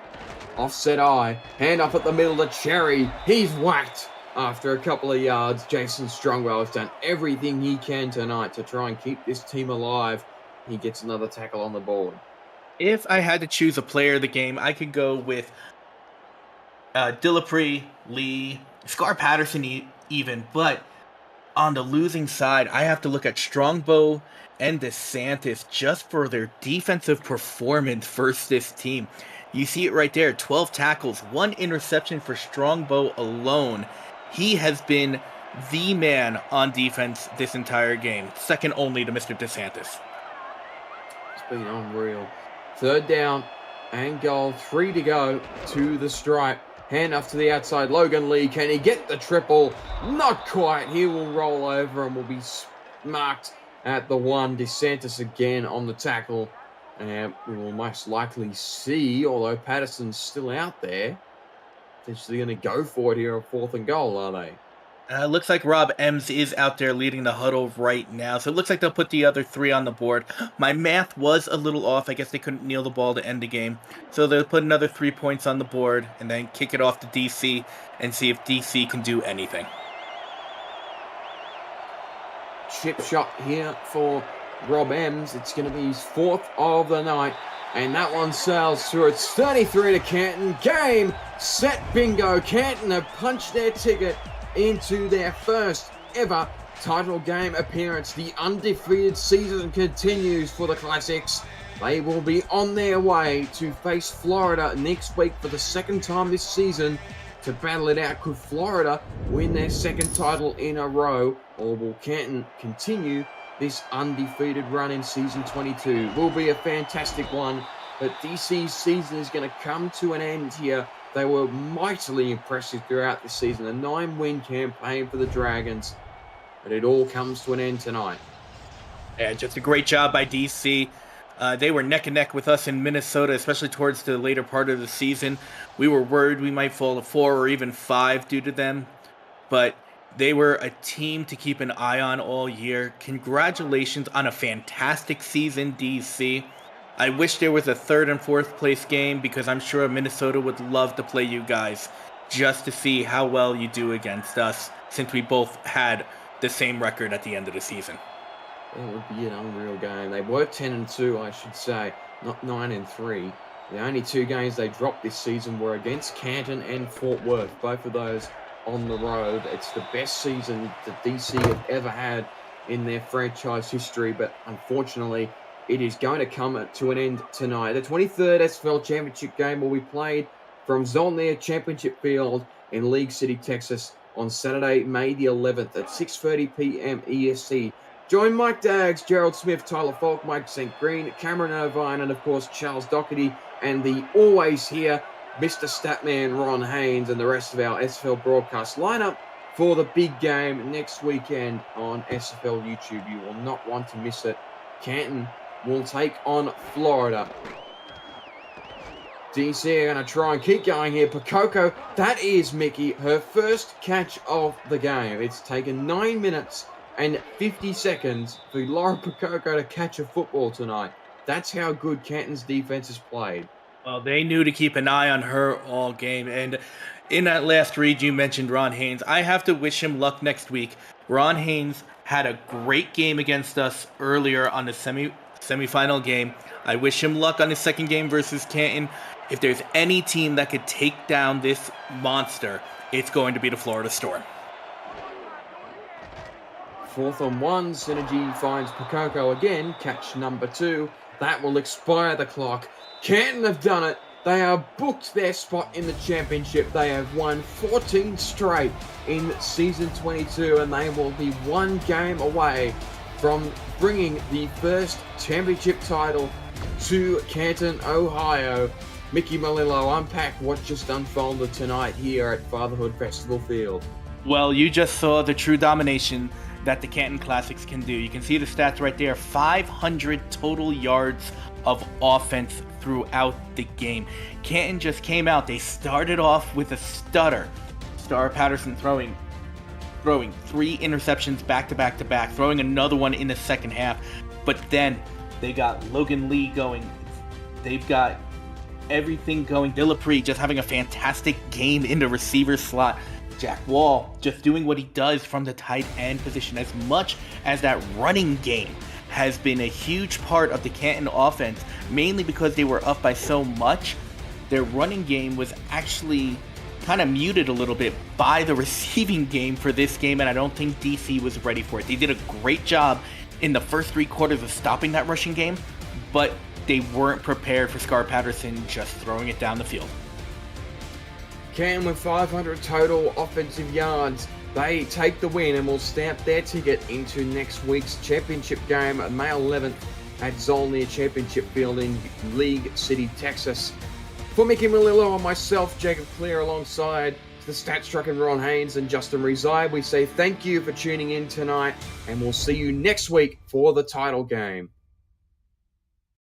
Offset eye, hand up at the middle to Cherry. He's whacked after a couple of yards. Jason Strongwell has done everything he can tonight to try and keep this team alive. He gets another tackle on the board. If I had to choose a player of the game, I could go with Dillapre, Lee, Scar Patterson even, but on the losing side, I have to look at Strongbow and DeSantis just for their defensive performance versus this team. You see it right there, 12 tackles, 1 interception for Strongbow alone. He has been the man on defense this entire game, second only to Mr. DeSantis. It's been unreal. 3rd down and goal, 3 to go to the stripe. Hand off to the outside, Logan Lee. Can he get the triple? Not quite. He will roll over and will be marked at the 1. DeSantis again on the tackle. And we will most likely see, although Patterson's still out there, potentially going to go for it here on 4th and goal, are they? Looks like Rob Ems is out there leading the huddle right now. So it looks like they'll put the other 3 on the board. My math was a little off. I guess they couldn't kneel the ball to end the game. So they'll put another 3 points on the board and then kick it off to DC and see if DC can do anything. Chip shot here for Rob Ems. It's going to be his 4th of the night. And that one sails through. It's 33 to Canton. Game, set, bingo. Canton have punched their ticket into their first ever title game appearance. The undefeated season continues for the Classics. They will be on their way to face Florida next week for the 2nd time this season to battle it out. Could Florida win their 2nd title in a row, or will Canton continue this undefeated run in season 22? Will be a fantastic one, but DC's season is going to come to an end here. They were mightily impressive throughout this season, a 9-win campaign for the Dragons, but it all comes to an end tonight. Yeah, just a great job by DC. They were neck and neck with us in Minnesota, especially towards the later part of the season. We were worried we might fall to 4 or even 5 due to them, but they were a team to keep an eye on all year. Congratulations on a fantastic season, DC. I wish there was a 3rd and 4th place game because I'm sure Minnesota would love to play you guys just to see how well you do against us, since we both had the same record at the end of the season. It would be an unreal game. They were 10-2, I should say, not 9-3. The only 2 games they dropped this season were against Canton and Fort Worth, both of those on the road. It's the best season that DC have ever had in their franchise history, but unfortunately, it is going to come to an end tonight. The 23rd SFL Championship game will be played from Zollner Championship Field in League City, Texas on Saturday, May the 11th at 6:30 p.m. EST. Join Mike Daggs, Gerald Smith, Tyler Falk, Mike St. Green, Cameron Irvine, and of course Charles Doherty, and the always here Mr. Statman Ron Haynes, and the rest of our SFL broadcast lineup for the big game next weekend on SFL YouTube. You will not want to miss it. Canton will take on Florida. DC are going to try and keep going here. Pakoko, that is, Mickey, her first catch of the game. It's taken 9 minutes and 50 seconds for Laura Pakoko to catch a football tonight. That's how good Canton's defense has played. Well, they knew to keep an eye on her all game. And in that last read, you mentioned Ron Haynes. I have to wish him luck next week. Ron Haynes had a great game against us earlier on the semifinal game. I wish him luck on his second game versus Canton. If there's any team that could take down this monster, it's going to be the Florida Storm. 4th and 1, Synergy finds Pakoko again, catch number 2. That will expire the clock. Canton have done it. They have booked their spot in the championship. They have won 14 straight in season 22, and they will be one game away from bringing the first championship title to Canton, Ohio. Mickey Malillo, unpack what just unfolded tonight here at Fatherhood Festival Field. Well, you just saw the true domination that the Canton Classics can do. You can see the stats right there. 500 total yards of offense throughout the game. Canton just came out. They started off with a stutter. Star Patterson throwing 3 interceptions back to back to back, throwing another one in the second half. But then they got Logan Lee going. They've got everything going. Dillapre just having a fantastic game in the receiver slot. Jack Wall just doing what he does from the tight end position. As much as that running game has been a huge part of the Canton offense, mainly because they were up by so much, their running game was actually kind of muted a little bit by the receiving game for this game, and I don't think DC was ready for it. They did a great job in the first 3 quarters of stopping that rushing game, but they weren't prepared for Scar Patterson just throwing it down the field. Canton with 500 total offensive yards. They take the win and will stamp their ticket into next week's championship game, May 11th at Zolnir Championship Field in League City, Texas. For Mickey Malillo and myself, Jacob Clear, alongside the Stats Truck and Ron Haynes and Justin Rezai, we say thank you for tuning in tonight, and we'll see you next week for the title game.